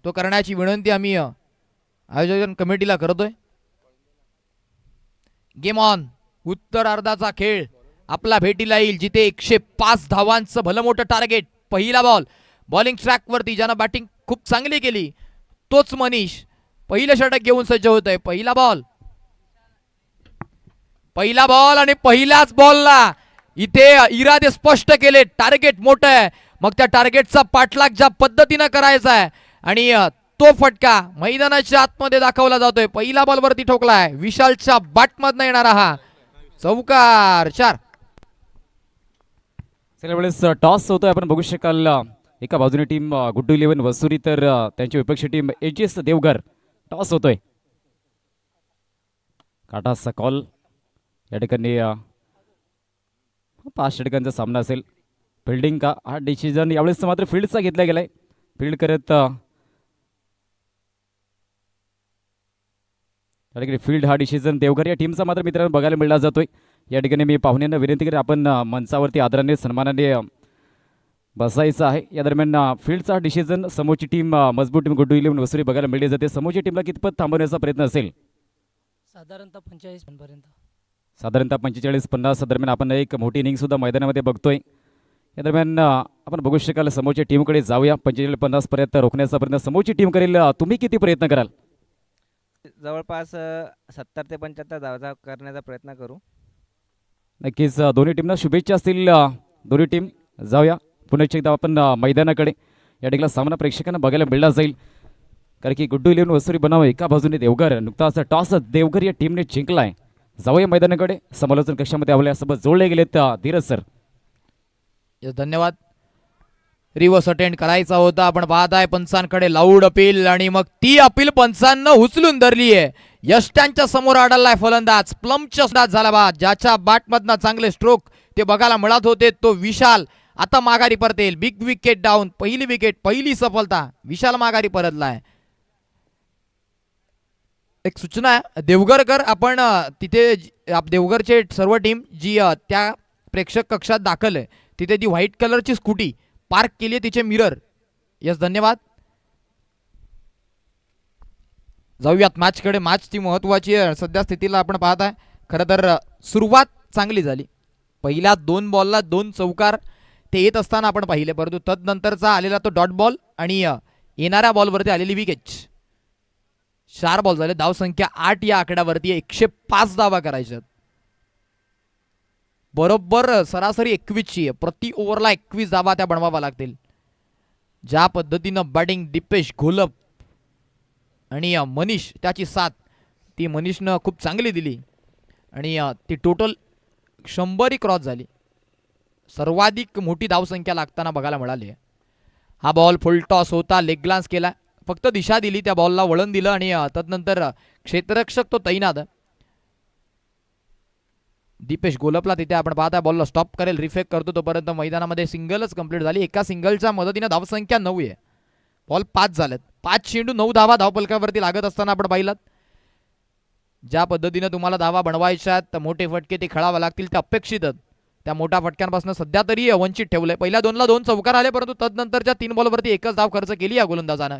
तो करण्याची विनंती आम्ही आयोजन कमिटीला करतोय. Game on. उत्तरार्धाचा खेळ आपला भेटीला येईल, जिथे 105 धावांचं भलं मोठं टार्गेट. पहिला बॉल बॉलिंग ट्रॅक वरती ज्यानं बॅटिंग खूप चांगली केली तोच मनीष पहिलं षटक घेऊन सज्ज होत आहे. पहिला बॉल आणि पहिल्याच बॉलला इथे इरादे स्पष्ट केले. टार्गेट मोठं आहे, मग त्या टार्गेटचा पाठलाग ज्या पद्धतीनं करायचा आहे आणि तो फटका मैदानाच्या आतमध्ये दाखवला जातोय. पहिला बॉल वरती ठोकलाय विशालच्या बॅटमधनं येणारा हा चौकार. 4 वेळेस टॉस होतोय. आपण बघू शकाल एका बाजूने टीम गुड्डू 11 वसुरी तर त्यांची विपक्षी टीम AGS देवघर. टॉस होतोय. काटाचा कॉल या ठिकाणी 5 षटकांचा सामना असेल. फिल्डिंग का हा डिसिजन यावेळेस मात्र फील्डचा घेतला गेलाय. फील्ड करत या ठिकाणी फील्ड हा डिसिजन देवघर या टीमचा मात्र मित्रांनो बघायला मिळला जातोय. या ठिकाणी मी पाहुण्यांना विनंती करेन आपण मंचावरती आदराने सन्मानाने बसायचं आहे. या दरम्यान फील्डचा डिसिजन समोरची टीम मजबूत टीम गुड्डू 11 वसुरी बघायला मिळली जाते. समोरच्या टीमला कितपत थांबवण्याचा प्रयत्न असेल? साधारणतः 45 पर्यंत. साधारणतः 45-50 दरम्यान आपण एक मोठी इनिंग सुद्धा मैदानामध्ये बघतोय. या दरम्यान आपण बघू शकाल समोरच्या टीमकडे जाऊया. 45-50 पर्यंत रोखण्याचा प्रयत्न समोरची टीम करेल. तुम्ही किती प्रयत्न कराल? जवळपास 70 ते 75 धावा करण्याचा प्रयत्न करू. नक्कीच दोन्ही टीमना शुभेच्छा असतील. दोन्ही टीम जाऊया पुन्हा एकदा आपण मैदानाकडे. या ठिकाणी सामना प्रेक्षकांना बघायला मिळला जाईल, कारण की गुड्डू 11 वसुरी बनावं एका बाजूने देवघर. नुकताच टॉस देवघर या टीमने जिंकलाय. जाऊया मैदानाकडे. समालोचन कक्षामध्ये आपल्यासोबत जोडले गेलेत धीरज सर. धन्यवाद. रिव्हर्स अटेंड करायचा होता. आपण पाहताय पंचांकडे लाऊड अपील आणि मग ती अपील पंचांना उचलून धरली आहे. यष्ट्यांच्या समोर आढळलाय फलंदाज. प्लमच्या सुद्धा झाला बाद. ज्याच्या बॅटमधनं चांगले स्ट्रोक ते बघायला मिळत होते तो विशाल आता माघारी परतेल. Big wicket down. पहिली विकेट, पहिली सफलता. विशाल माघारी परतलाय. एक सूचना आहे देवगरकर आपण तिथे देवगरचे सर्व टीम जी त्या प्रेक्षक कक्षात दाखल आहे तिथे ती व्हाईट कलरची स्कूटी पार्क केली आहे तिचे मिरर. यस धन्यवाद. जाऊयात मॅचकडे. मॅच ती महत्त्वाची आहे सध्या स्थितीला आपण पाहत आहे. खरं तर सुरुवात चांगली झाली. पहिल्या 2 बॉलला 2 चौकार ते येत असताना आपण पाहिले परंतु तदनंतरचा आलेला तो डॉट बॉल आणि येणाऱ्या बॉलवरती आलेली विकेट. 4 बॉल झाले. धावसंख्या 8 या आकड्यावरती 105 धावा करायच्यात. बरोबर सरासरी 21ची आहे. प्रति ओव्हरला 21 धावा त्या बनवाव्या लागतील. ज्या पद्धतीनं बॅटिंग दीपेश घोलप आणि मनीष त्याची साथ ती मनीषनं खूप चांगली दिली आणि ती टोटल 100 क्रॉस झाली. सर्वाधिक मोठी धावसंख्या लागताना बघायला मिळाली. हा बॉल फुल टॉस होता. लेग ग्लान्स केला. फक्त दिशा दिली त्या बॉलला वळण दिलं आणि तदनंतर क्षेत्ररक्षक तो तैनात. दीपेश गोलपला तिथे आपण पाहता बॉलला स्टॉप करेल रिफेक करतो तोपर्यंत मैदानामध्ये सिंगलच कंप्लीट झाली. एका सिंगलच्या मदतीने धावसंख्या 9 आहे. बॉल 5 झालेत. 5 चेंडू 9 धावा धावपलकावरती लागत असताना आपण पाहिलात. ज्या पद्धतीने तुम्हाला धावा बनवायच्यात मोठे फटके ते खेळावे लागतील ते अपेक्षितच. त्या मोठ्या फटक्यांपासून सध्या तरी वंचित ठेवलंय. पहिल्या 2ला 2 चौकार आले परंतु तदनंतरच्या 3 बॉलवरती एकच धाव खर्च केली या गोलंदाजानं.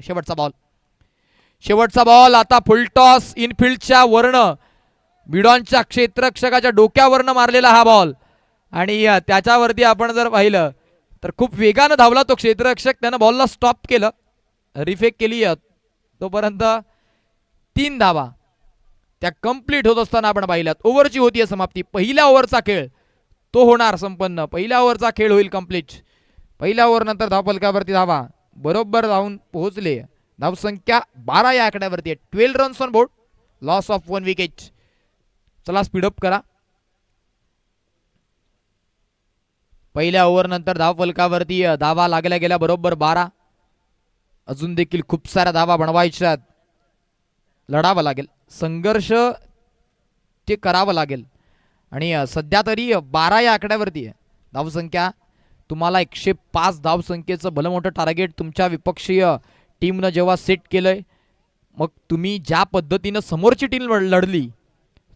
शेवटचा बॉल आता फुलटॉस इनफिल्डच्या वर्ण बिडॉनच्या क्षेत्ररक्षकाच्या डोक्यावरनं मारलेला हा बॉल आणि त्याच्यावरती आपण जर पाहिलं तर खूप वेगानं धावला तो क्षेत्ररक्षक. त्यानं बॉलला स्टॉप केलं रिफेक केली तोपर्यंत 3 धावा त्या कंप्लीट होत असताना आपण पाहिल्यात. ओव्हरची होती समाप्ती. पहिल्या ओव्हरचा खेळ तो होणार संपन्न. पहिल्या ओव्हरचा खेळ होईल कंप्लीट. पहिल्या ओव्हर नंतर धावपलकावरती धावा बरोबर जाऊन पोहोचले. धावसंख्या 12 या आकड्यावरती आहे. 12 runs on board. Loss of 1 wicket. चला स्पीडअप करा. पहिल्या ओव्हर नंतर धावपलकावरती धावा लागल्या गेल्या बरोबर 12. अजून देखील खूप साऱ्या धावा बनवायच्यात. लढावं लागेल. संघर्ष ते करावं लागेल आणि सध्या तरी 12 या आकड्यावरती आहे धावसंख्या. तुम्हाला 105 धावसंख्येचं भलं मोठं टार्गेट तुमच्या विपक्षीय टीमनं जेव्हा सेट केलंय मग तुम्ही ज्या पद्धतीनं समोरची टीम लढली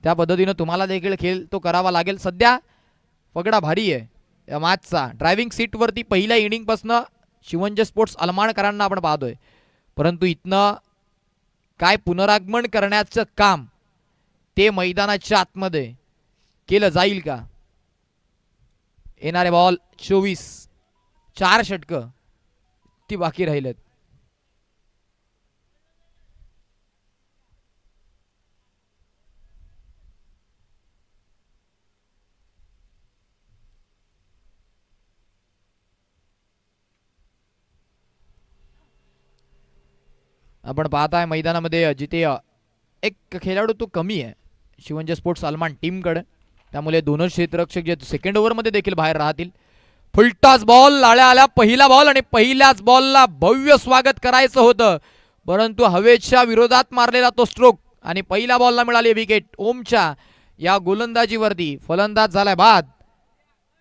त्या पद्धतीनं तुम्हाला देखील खेळ तो करावा लागेल. सध्या पगडा भारी आहे या मॅचचा. ड्रायव्हिंग सीटवरती पहिल्या इनिंगपासनं शिवंजय स्पोर्ट्स अलमाणकरांना आपण पाहतोय परंतु इथनं काय पुनरागमन करण्याचं काम ते मैदानाच्या आतमध्ये केलं जाईल का. येणारे बॉल 24. 4 षटकं ती बाकी राहिलेत. आपण पाहताय मैदानामध्ये जिथे एक खेळाडू तो कमी आहे शिवंजय स्पोर्ट्स अलमान टीमकडे. त्यामुळे दोनच क्षेत्ररक्षक जे सेकंड ओव्हरमध्ये देखील बाहेर राहतील. फुलटॉस बॉल आल्या पहिला बॉल आणि पहिल्याच बॉलला भव्य स्वागत करायचं होतं परंतु हवेच्या विरोधात मारलेला तो स्ट्रोक आणि पहिल्या बॉलला मिळाली विकेट. ओमच्या या गोलंदाजीवरती फलंदाज झालाय बाद.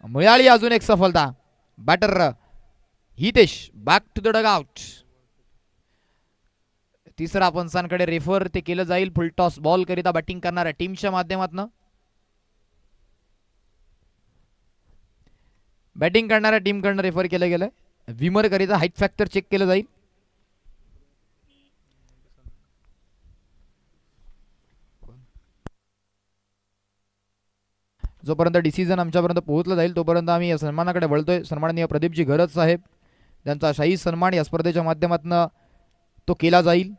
मिळाली अजून एक सफलता. Batter Hitesh back to the dugout. तिसरा पंचांकडे रेफर ते केलं जाईल. फुलटॉस बॉल करिता बॅटिंग करणाऱ्या टीमच्या माध्यमातून. बॅटिंग करणाऱ्या टीमकडनं रेफर केलं गेलं. विमर करिता हाईट फॅक्टर चेक केलं जाईल. जोपर्यंत डिसिजन आमच्यापर्यंत पोहोचलं जाईल तोपर्यंत आम्ही या सन्मानाकडे वळतोय. सन्माननीय प्रदीपजी घरत साहेब त्यांचा शाही सन्मान या स्पर्धेच्या माध्यमातून तो केला जाईल.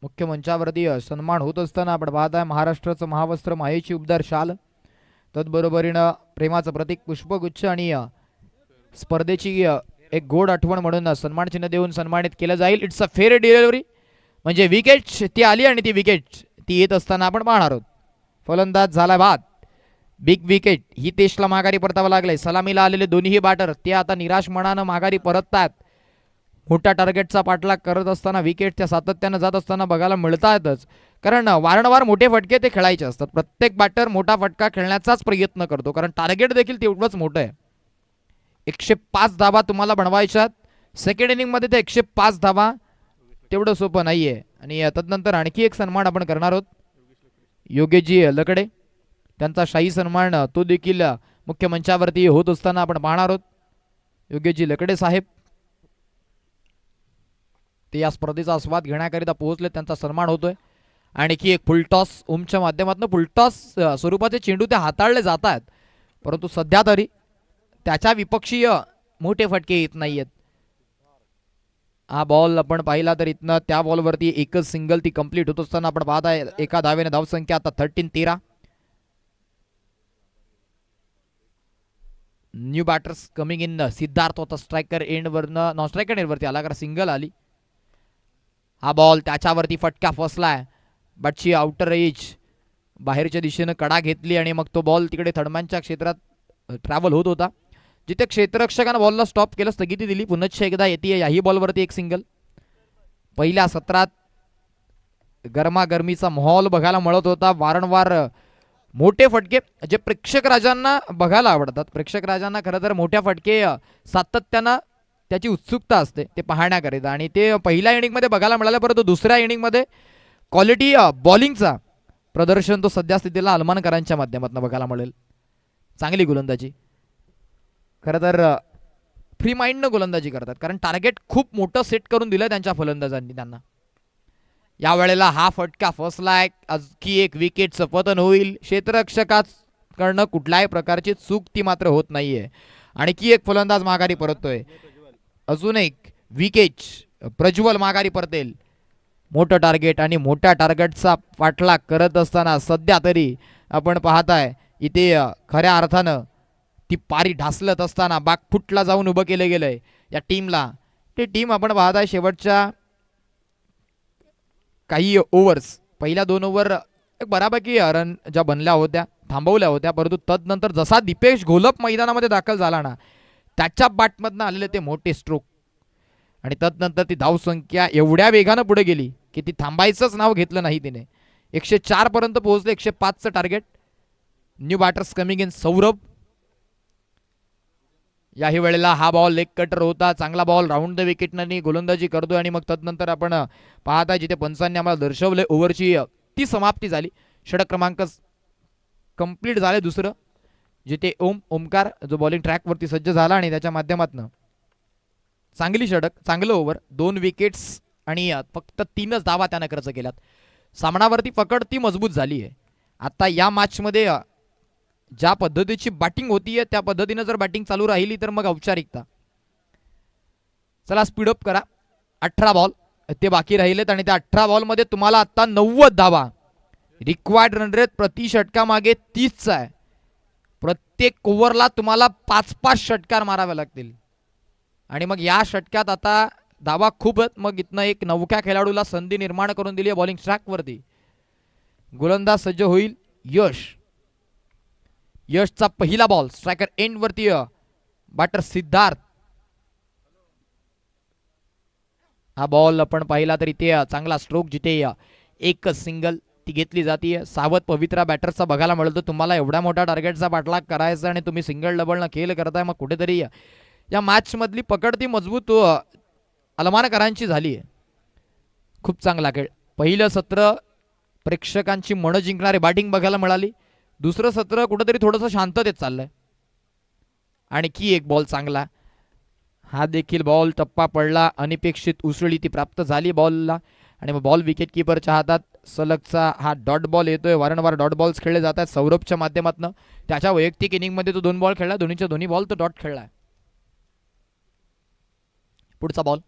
मुख्य मंचावरती सन्मान होत असताना आपण पाहताय महाराष्ट्राचं महावस्त्र मायेची उबदार शाल तत्बरोबरीनं प्रेमाचं प्रतीक पुष्पगुच्छ आणि स्पर्धेची एक गोड आठवण म्हणून सन्मान चिन्ह देऊन सन्मानित केलं जाईल. इट्स अ फेअर डिलिव्हरी म्हणजे विकेट ती आली आणि ती विकेट ती येत असताना आपण पाहणार आहोत. फलंदाज झाला बाद. बिग विकेट हितेशला माघारी परतावं लागलंय. सलामीला आलेले दोन्ही बॅटर ते आता निराश मनानं माघारी परततात. मोठ्या टार्गेटचा पाठलाग करत असताना विकेट त्या सातत्यानं जात असताना बघायला मिळतातच कारण वारंवार मोठे फटके ते खेळायचे असतात. प्रत्येक बॅटर मोठा फटका खेळण्याचाच प्रयत्न करतो कारण टार्गेट देखील तेवढंच मोठं आहे. 105 धावा तुम्हाला बनवायच्यात. सेकंड इनिंगमध्ये ते 105 धावा तेवढं सोपं नाहीये. आणि तदनंतर आणखी एक सन्मान आपण करणार आहोत. योगेशजी लकडे त्यांचा शाही सन्मान तो देखील मुख्य मंचावरती होत असताना आपण पाहणार आहोत. योगेशजी लकडे साहेब ते या स्पर्धेचा आस्वाद घेण्याकरिता पोहोचले, त्यांचा सन्मान होतोय. आणखी एक फुलटॉस ओमच्या माध्यमातून फुलटॉस स्वरूपाचे चेंडू ते हाताळले जात आहेत, परंतु सध्या तरी त्याच्या विपक्षीय मोठे फटके येत नाहीयेत. हा बॉल आपण पाहिला तर इथनं त्या बॉलवरती एकच सिंगल ती कंप्लीट होत असताना आपण पाहताय एका धावेने धावसंख्या आता 13. New batters coming in. Siddharth होता स्ट्रायकर एंडवरनं, नॉन स्ट्रायकर एंडवरती आला कारण सिंगल आली. हा बॉल त्याच्यावरती फटका फसलाय, बटची आउटर एज बाहेरच्या दिशेनं कडा घेतली आणि मग तो बॉल तिकडे थर्डमॅनच्या क्षेत्रात ट्रॅव्हल होत होता, जिथे क्षेत्ररक्षकानं बॉलला स्टॉप केलं, स्थगिती दिली. पुनश्च एकदा येते याही बॉलवरती एक सिंगल. पहिल्या सत्रात गरमागरमीचा माहोल बघायला मिळत होता. वारंवार मोठे फटके जे प्रेक्षक राजांना बघायला आवडतात. प्रेक्षक राजांना खरं तर मोठ्या फटके सातत्यानं त्याची उत्सुकता असते ते पाहण्याकरिता, आणि ते पहिल्या इनिंगमध्ये बघायला मिळालं, परंतु दुसऱ्या इनिंगमध्ये क्वालिटी बॉलिंगचा प्रदर्शन तो सध्या स्थितीला अलमानकरांच्या माध्यमातून बघायला मिळेल. चांगली गोलंदाजी, खरं तर फ्री माइंडनं गोलंदाजी करतात, कारण टार्गेट खूप मोठं सेट करून दिलं त्यांच्या फलंदाजांनी त्यांना. यावेळेला हा फटका फसलाय, की एक विकेटचं पतन होईल. क्षेत्ररक्षकाकडनं कुठल्याही प्रकारची चूक ती मात्र होत नाहीये. आणखी एक फलंदाज माघारी परततोय, अजून एक विकेट प्रज्वल माघारी परतेल. मोठं टार्गेट आणि मोठ्या टार्गेटचा पाठलाग करत असताना सध्या तरी आपण पाहताय इथे खऱ्या अर्थानं ती पारी ढासलत असताना बागफुटला जाऊन उभं केलं गेलंय या टीमला. ते टीम आपण पाहताय शेवटच्या काही ओव्हर्स, पहिल्या 2 ओव्हर एक बऱ्यापैकी रन ज्या बनल्या होत्या थांबवल्या होत्या, परंतु तदनंतर जसा दीपेश घोलप मैदानामध्ये दाखल झाला ना, त्याच्या बॅटमधनं आलेले ते मोठे स्ट्रोक आणि तदनंतर ती धावसंख्या एवढ्या वेगानं पुढे गेली की ती थांबायचंच नाव घेतलं नाही तिने. 104 पर्यंत पोहोचले, 105चं target. New batters coming in. Saurabh याही वेळेला हा बॉल लेग कटर होता, चांगला बॉल राऊंड द विकेटने गोलंदाजी करतोय. आणि मग तदनंतर आपण पाहताय जिथे पंचांनी आम्हाला दर्शवले ओव्हरची ती समाप्ती झाली. षटक क्रमांक कंप्लीट झाले दुसरं, जिथे ओमकार जो बॉलिंग ट्रॅकवरती सज्ज झाला आणि त्याच्या माध्यमातून चांगली षटक, चांगलं ओव्हर, 2 विकेट्स आणि फक्त 3च धावा त्यानं खर्च केल्यात. सामनावरती पकड ती मजबूत झाली आहे. आता या मॅचमध्ये ज्या पद्धतीची बॅटिंग होतीये त्या पद्धतीनं जर बॅटिंग चालू राहिली तर मग औपचारिकता. चला स्पीडअप करा. 18 बॉल ते बाकी राहिलेत आणि त्या 18 बॉलमध्ये तुम्हाला आता 90 धावा, रिक्वायर्ड रन रेट प्रति षटकामागे 30चा आहे. प्रत्येक ओव्हरला तुम्हाला 5-5 षटकार मारावे लागतील आणि मग या षटकात आता धावा खूप आहेत. मग इथनं एक नवख्या खेळाडूला संधी निर्माण करून दिली आहे बॉलिंग ट्रॅकवरती. गोलंदाज सज्ज होईल यश. यशचा पहिला बॉल स्ट्रायकर एंड वरती, बॅटर सिद्धार्थ. हा बॉल आपण पाहिला तर इथे चांगला स्ट्रोक, जिथे एकच सिंगल ती घेतली जाते. सावध पवित्रा बॅटरचा बघायला मिळतो. तुम्हाला एवढ्या मोठ्या टार्गेटचा पाठलाग करायचा आणि तुम्ही सिंगल डबलनं खेळ करताय, मग कुठेतरी या मॅच मधली पकड ती मजबूत अलमानकरांची झाली आहे. खूप चांगला खेळ. पहिलं सत्र प्रेक्षकांची मनं जिंकणारी बॅटिंग बघायला मिळाली. दुसरं सत्र कुठेतरी थोडंसं शांततेत चाललंय. आणखी एक बॉल चांगला, हा देखील बॉल टप्पा पडला, अनपेक्षित उसळी ती प्राप्त झाली बॉलला आणि मग बॉल विकेट किपरच्या हातात. सलगचा हा डॉट बॉल येतोय. वारंवार डॉट बॉल्स खेळले जात आहेत सौरभच्या माध्यमातून. त्याच्या वैयक्तिक इनिंगमध्ये तो 2 बॉल खेळला, दोन्हीच्या दोन्ही बॉल तो डॉट खेळलाय. पुढचा बॉल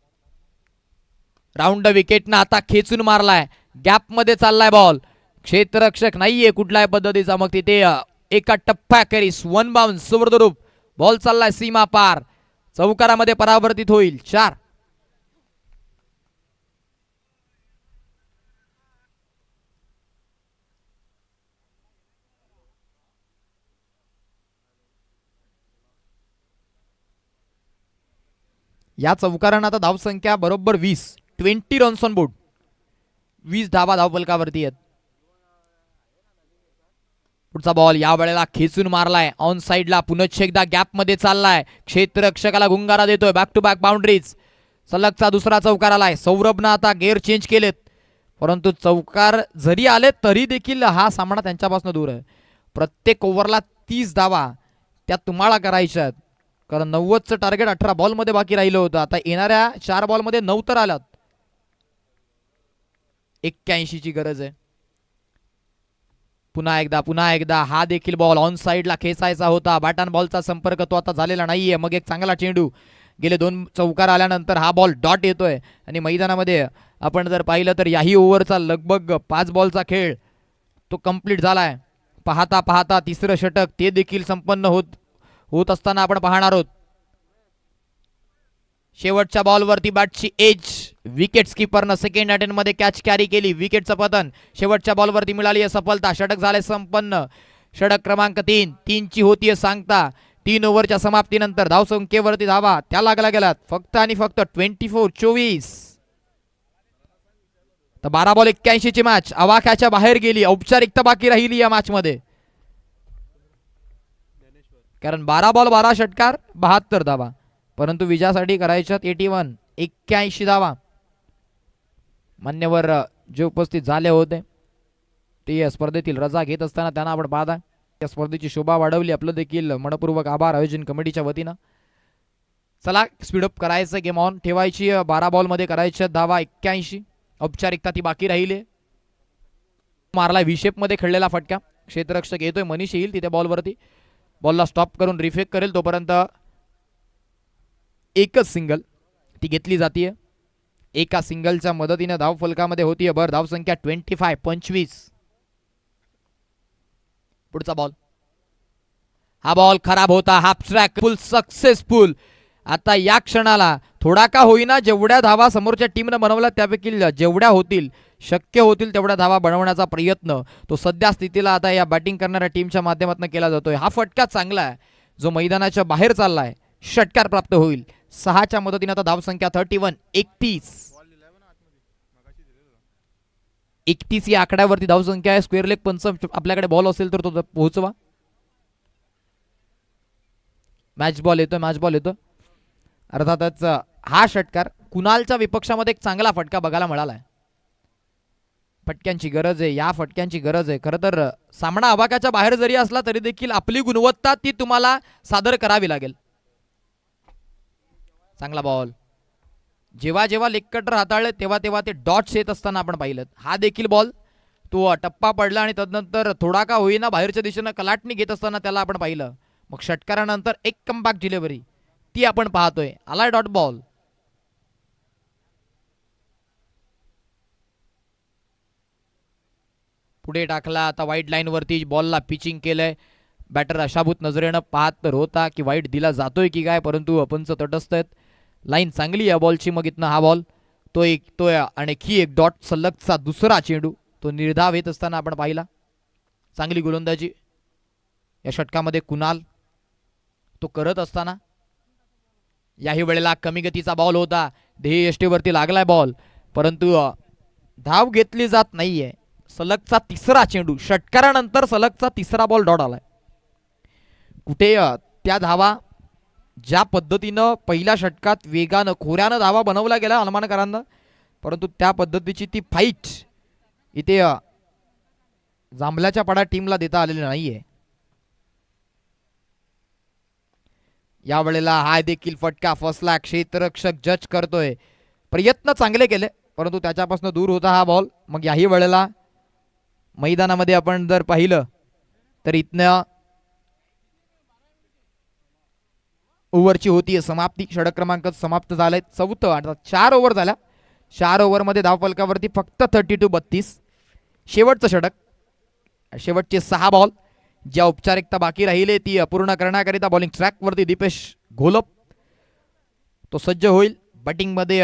राऊंड विकेटनं आता खेचून मारलाय, गॅप मध्ये चाललाय बॉल. क्षेत्ररक्षक नाहीये कुठल्याही पद्धतीचा, मग तिथे एका टप्प्याखेरीस 1 बाउन्स सुवर्णरूप बॉल चाललाय सीमा पार, चौकारामध्ये परावर्तित होईल. 4. या चौकारानं आता धावसंख्या बरोबर 20 रन्स ऑन बोर्ड. 20 धावा धावफलकावरती आहेत. पुढचा बॉल या वेळेला खेचून मारलाय ऑन साइडला, पुनश्च एकदा गॅप मध्ये चाललाय. क्षेत्ररक्षकाला गुंगारा देतोय. Back to back boundaries. सलगचा दुसरा चौकार आलाय. सौरभनं आता गेअर चेंज केलेत, परंतु चौकार जरी आले तरी देखील हा सामना त्यांच्यापासून दूर आहे. प्रत्येक ओव्हरला 30 धावा त्या तुम्हाला करायच्या आहेत, कारण 90चं टार्गेट 18 बॉलमध्ये बाकी राहिलं होतं. आता येणाऱ्या 4 बॉलमध्ये 9 तर आल्यात. 81ची गरज आहे. पुन्हा एकदा हा देखील बॉल ऑन साइडला खेचायचा होता. बॅट अँड बॉलचा संपर्क तो आता झालेला नाहीये. मग एक चांगला चेंडू, गेले 2 चौकार आल्यानंतर हा बॉल डॉट येतोय आणि मैदानामध्ये आपण जर पाहिलं तर याही ओव्हरचा लगभग 5 बॉलचा खेळ तो कंप्लीट झालाय. पाहता पाहता तिसरं षटक ते देखील संपन्न होत असताना आपण पाहणार आहोत. शेवटच्या बॉलवरती बॅटची एज, विकेट किपरनं सेकंड अटेम्प्ट मध्ये कॅच कॅरी केली. विकेटचं पतन शेवटच्या बॉलवरती मिळाली आहे सफलता. षटक झाले संपन्न. षटक क्रमांक 3 होतीये सांगता. 3 ओव्हरच्या समाप्तीनंतर धावसंख्येवरती धावा त्या लागल्या गेल्यात फक्त आणि फक्त 24. तर 12 बॉल 81 ची मॅच आवाक्याच्या बाहेर गेली. औपचारिकता बाकी राहिली या मॅच मध्ये, कारण 12 बॉल 12 षटकार 72 धावा, परंतु विजयासाठी करायच्यात 81 धावा. मान्यवर जे उपस्थित झाले होते ते या स्पर्धेतील रजा घेत असताना त्यांना आपण पाहता. या स्पर्धेची शोभा वाढवली. आपलं देखील मनपूर्वक आभार आयोजन कमिटीच्या वतीनं. चला स्पीडअप करायचं, गेम ऑन ठेवायची. 12 बॉलमध्ये करायच्या धावा 81. औपचारिकता ती बाकी राहिली. मारला व्ही-शेप मध्ये खेळलेला फटका. क्षेत्ररक्षक येतोय, मनीष येईल तिथे बॉलवरती. बॉलला स्टॉप करून रिफेक करेल, तोपर्यंत एकच सिंगल ती घेतली जाते. एका सिंगलच्या मदतीने धाव फलकामध्ये होतीये भर. धावसंख्या 25. पुढचा बॉल, हा बॉल खराब होता. हाफ ट्रॅक फुल सक्सेसफुल. आता या क्षणाला थोडा का होईना जेवढ्या धावा समोरच्या टीमनं बनवल्या त्यापैकी जेवढ्या होतील शक्य होतील तेवढ्या धावा बनवण्याचा प्रयत्न तो सध्या स्थितीला आता या बॅटिंग करणाऱ्या टीमच्या माध्यमातून केला जातोय. हा फटका चांगला आहे जो मैदानाच्या बाहेर चाललाय. षटकार प्राप्त होईल. 6च्या मदतीने आता धावसंख्या 31 या आकड्यावरती धावसंख्या आहे. स्क्वेअर लेग पंच आपल्याकडे बॉल असेल तर तो पोहोचवा. मॅच बॉल येतो. अर्थातच हा षटकार कुणालच्या विपक्षामध्ये एक चांगला फटका बघायला मिळालाय. फटक्यांची गरज आहे, या फटक्यांची गरज आहे. खरं तर सामना आवाक्याच्या बाहेर जरी असला तरी देखील आपली गुणवत्ता ती तुम्हाला सादर करावी लागेल. चांगला बॉल. जेव्हा जेव्हा लेग कटर हाताळले तेव्हा ते डॉट्स येत असताना आपण पाहिलं. हा देखील बॉल तो टप्पा पडला आणि तदनंतर थोडा का होईना बाहेरच्या दिशेनं कलाटणी घेत असताना त्याला आपण पाहिलं. मग षटकारानंतर एक कमबॅक डिलिव्हरी ती आपण पाहतोय. आलाय डॉट बॉल. पुढे टाकला. आता वाईट लाईन वरती बॉलला पिचिंग केलंय. बॅटर अशाभूत नजरेनं पाहत तर होता की वाईट दिला जातोय की काय, परंतु पंच तटस्थ आहेत. लाईन चांगली या बॉलची. मग इथनं हा बॉल तो आणखी एक डॉट. सलगचा दुसरा चेंडू तो निर्धाव येत असताना आपण पाहिला. चांगली गोलंदाजी या षटकामध्ये कुणाल तो करत असताना. याही वेळेला कमी गतीचा बॉल होता. ध्येय यष्टीवरती लागलाय बॉल, परंतु धाव घेतली जात नाहीये. सलगचा तिसरा चेंडू, षटकारानंतर सलगचा तिसरा बॉल डॉट आलाय. कुठे त्या धावा ज्या पद्धतीनं पहिल्या षटकात वेगानं खोऱ्यानं धावा बनवल्या गेल्या अलमानकरांना, परंतु त्या पद्धतीची ती फाईट इथे जांभल्याच्या पडा टीमला देता आलेली नाहीये. या वेळेला हा देखील फटका फसला. क्षेत्ररक्षक जज करतोय. प्रयत्न चांगले केले परंतु त्याच्यापासून दूर होता हा बॉल. मग याही वेळेला मैदानामध्ये आपण जर पाहिलं तर इथनं ओव्हरची होती समाप्ती. षटक क्रमांक समाप्त झालाय. 4 आता 4 ओव्हर झाल्या. 4 ओव्हरमध्ये धावफलकावरती फक्त 32. शेवटचं षटक, शेवटचे 6 बॉल ज्या औपचारिकता बाकी राहिले ती पूर्ण करण्याकरिता बॉलिंग ट्रॅकवरती दीपेश घोलप तो सज्ज होईल. बॅटिंगमध्ये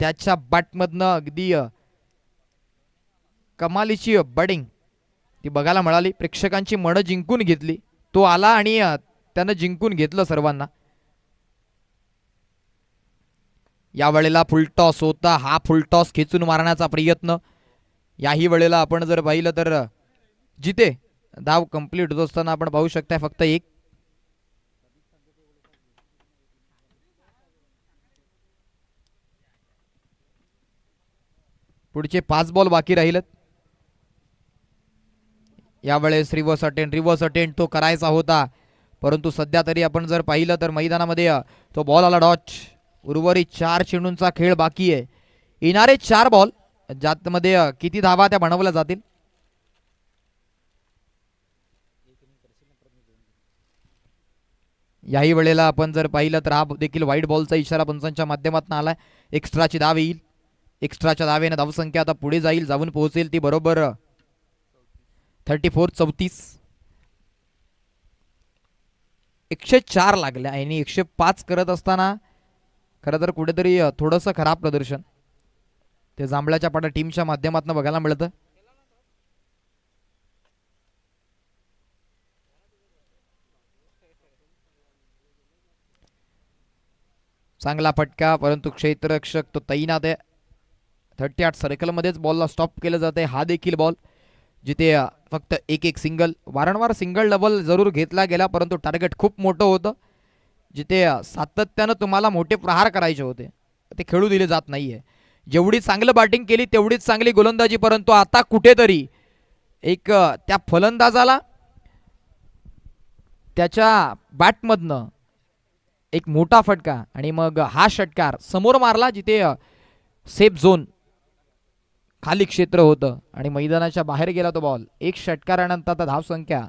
त्याच्या बॅटमधनं अगदी कमालीची बॅटिंग ती बघायला मिळाली. प्रेक्षकांची मनं जिंकून घेतली. तो आला आणि त्यानं जिंकून घेतलं सर्वांना. या वेळेला फुलटॉस होता. हा फुलटॉस खेचून मारण्याचा प्रयत्न. याही वेळेला आपण जर पाहिलं तर जिथे धाव कंप्लीट होत असताना आपण पाहू शकता फक्त एक. पुढचे 5 बॉल बाकी राहिलेत. यावेळेस रिव्हर्स अटेंड तो करायचा होता, परंतु सध्या तरी आपण जर पाहिलं तर मैदानामध्ये तो बॉल आला डॉच. उर्वरित 4 चेंडूंचा खेळ बाकी आहे. येणारे 4 बॉल ज्यामध्ये किती धावा त्या बनवल्या जातील. याही वेळेला आपण जर पाहिलं तर हा देखील वाईट बॉलचा इशारा पंचांच्या माध्यमातून आलाय. एक्स्ट्राची धाव येईल. एक्स्ट्राच्या धावेने धावसंख्या आता पुढे जाऊन पोहोचेल ती बरोबर 34-34. 104 लागल्या आणि 105 करत असताना खरं तर कुठेतरी थोडंसं खराब प्रदर्शन ते जांभळ्याच्या पाटा टीमच्या माध्यमातून बघायला मिळतं. चांगला फटका, परंतु क्षेत्ररक्षक तो तैनात आहे. 38 सर्कलमध्येच बॉलला स्टॉप केलं जाते. हा देखील बॉल जिथे फक्त एक सिंगल, वारंवार सिंगल डबल जरूर घेतला गेला, परंतु टार्गेट खूप मोठं होतं. जिथे सातत्यानं तुम्हाला मोठे प्रहार करायचे होते ते खेळू दिले जात नाहीये. जेवढी चांगलं बॅटिंग केली तेवढीच चांगली गोलंदाजी, परंतु आता कुठेतरी एक त्या फलंदाजाला त्याच्या बॅटमधनं एक मोठा फटका आणि मग हा षटकार समोर मारला जिथे सेफ झोन खाली क्षेत्र होतं आणि मैदानाच्या बाहेर गेला तो बॉल. एक षटकारानंतर आता धावसंख्या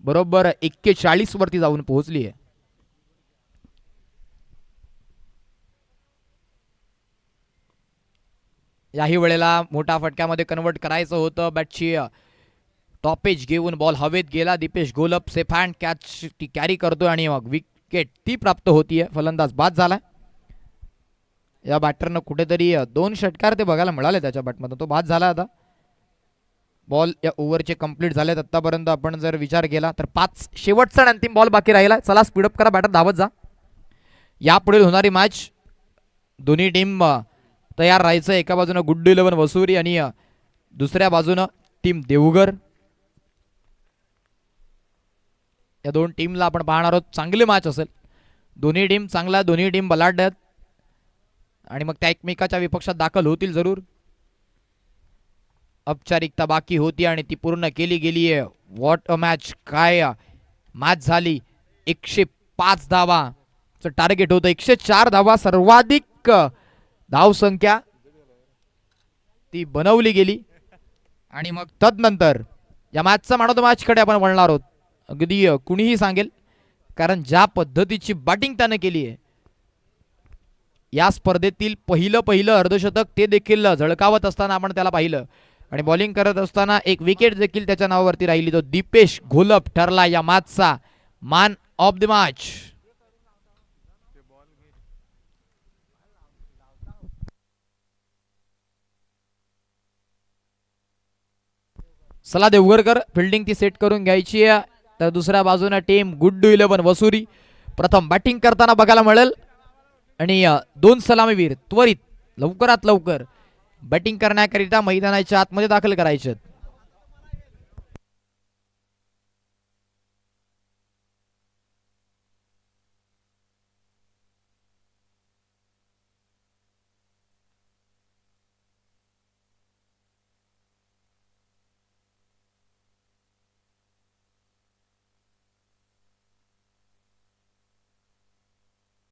बरोबर 41 वरती जाऊन पोहोचली आहे. याही वेळेला मोठा फटक्यामध्ये कन्वर्ट करायचं होतं. बॅटची टॉपेज घेऊन बॉल हवेत गेला. Dipesh Gholap safe hand catch ती कॅरी करतोय आणि मग विकेट ती प्राप्त होतीये. फलंदाज बाद झाला. या बॅटरनं कुठेतरी 2 षटकार ते बघायला मिळाले त्याच्या बॅटमधून, तो बाद झाला. आता बॉल या ओव्हरचे कंप्लीट झालेत आतापर्यंत आपण जर विचार केला तर 5 शेवटचा अंतिम बॉल बाकी राहिला. चला स्पीडअप करा, बॅटर धावत जा. यापुढे होणारी मॅच दोन्ही टीम तयार राहायचं. एका बाजूनं गुड्डू 11 वसुरी आणि दुसऱ्या बाजूनं टीम देवगर. या 2 टीमला आपण पाहणार आहोत. चांगली मॅच असेल. दोन्ही टीम चांगल्या, दोन्ही टीम बलाढ्य आहेत आणि मग त्या एकमेकाच्या विपक्षात दाखल होतील जरूर. औपचारिकता बाकी होती आणि ती पूर्ण केली गेली आहे. व्हॉट अ मॅच, काय मॅच झाली. 105 धावाचं टार्गेट होतं. 104 धावा सर्वाधिक धावसंख्या ती बनवली गेली आणि मग तदनंतर या मॅचचा मॅन ऑफ द मॅच कडे आपण वळणार आहोत. अगदी कुणीही सांगेल, कारण ज्या पद्धतीची बॅटिंग त्याने केली आहे या स्पर्धेतील पहिलं अर्धशतक ते देखील झळकावत असताना आपण त्याला पाहिलं आणि बॉलिंग करत असताना एक विकेट देखील त्याच्या नावावरती राहिली. तो दीपेश घोलप ठरला या मॅचचा मॅन ऑफ द मॅच. चला देवगरकर, फिल्डिंग ती सेट करून घ्यायची आहे. तर दुसऱ्या बाजूने टीम गुड्डू 11 वसुरी प्रथम बॅटिंग करताना बघायला मिळेल आणि 2 सलामीवीर त्वरित लवकरात लवकर बॅटिंग करण्याकरिता मैदानाच्या आतमध्ये दाखल करायचे.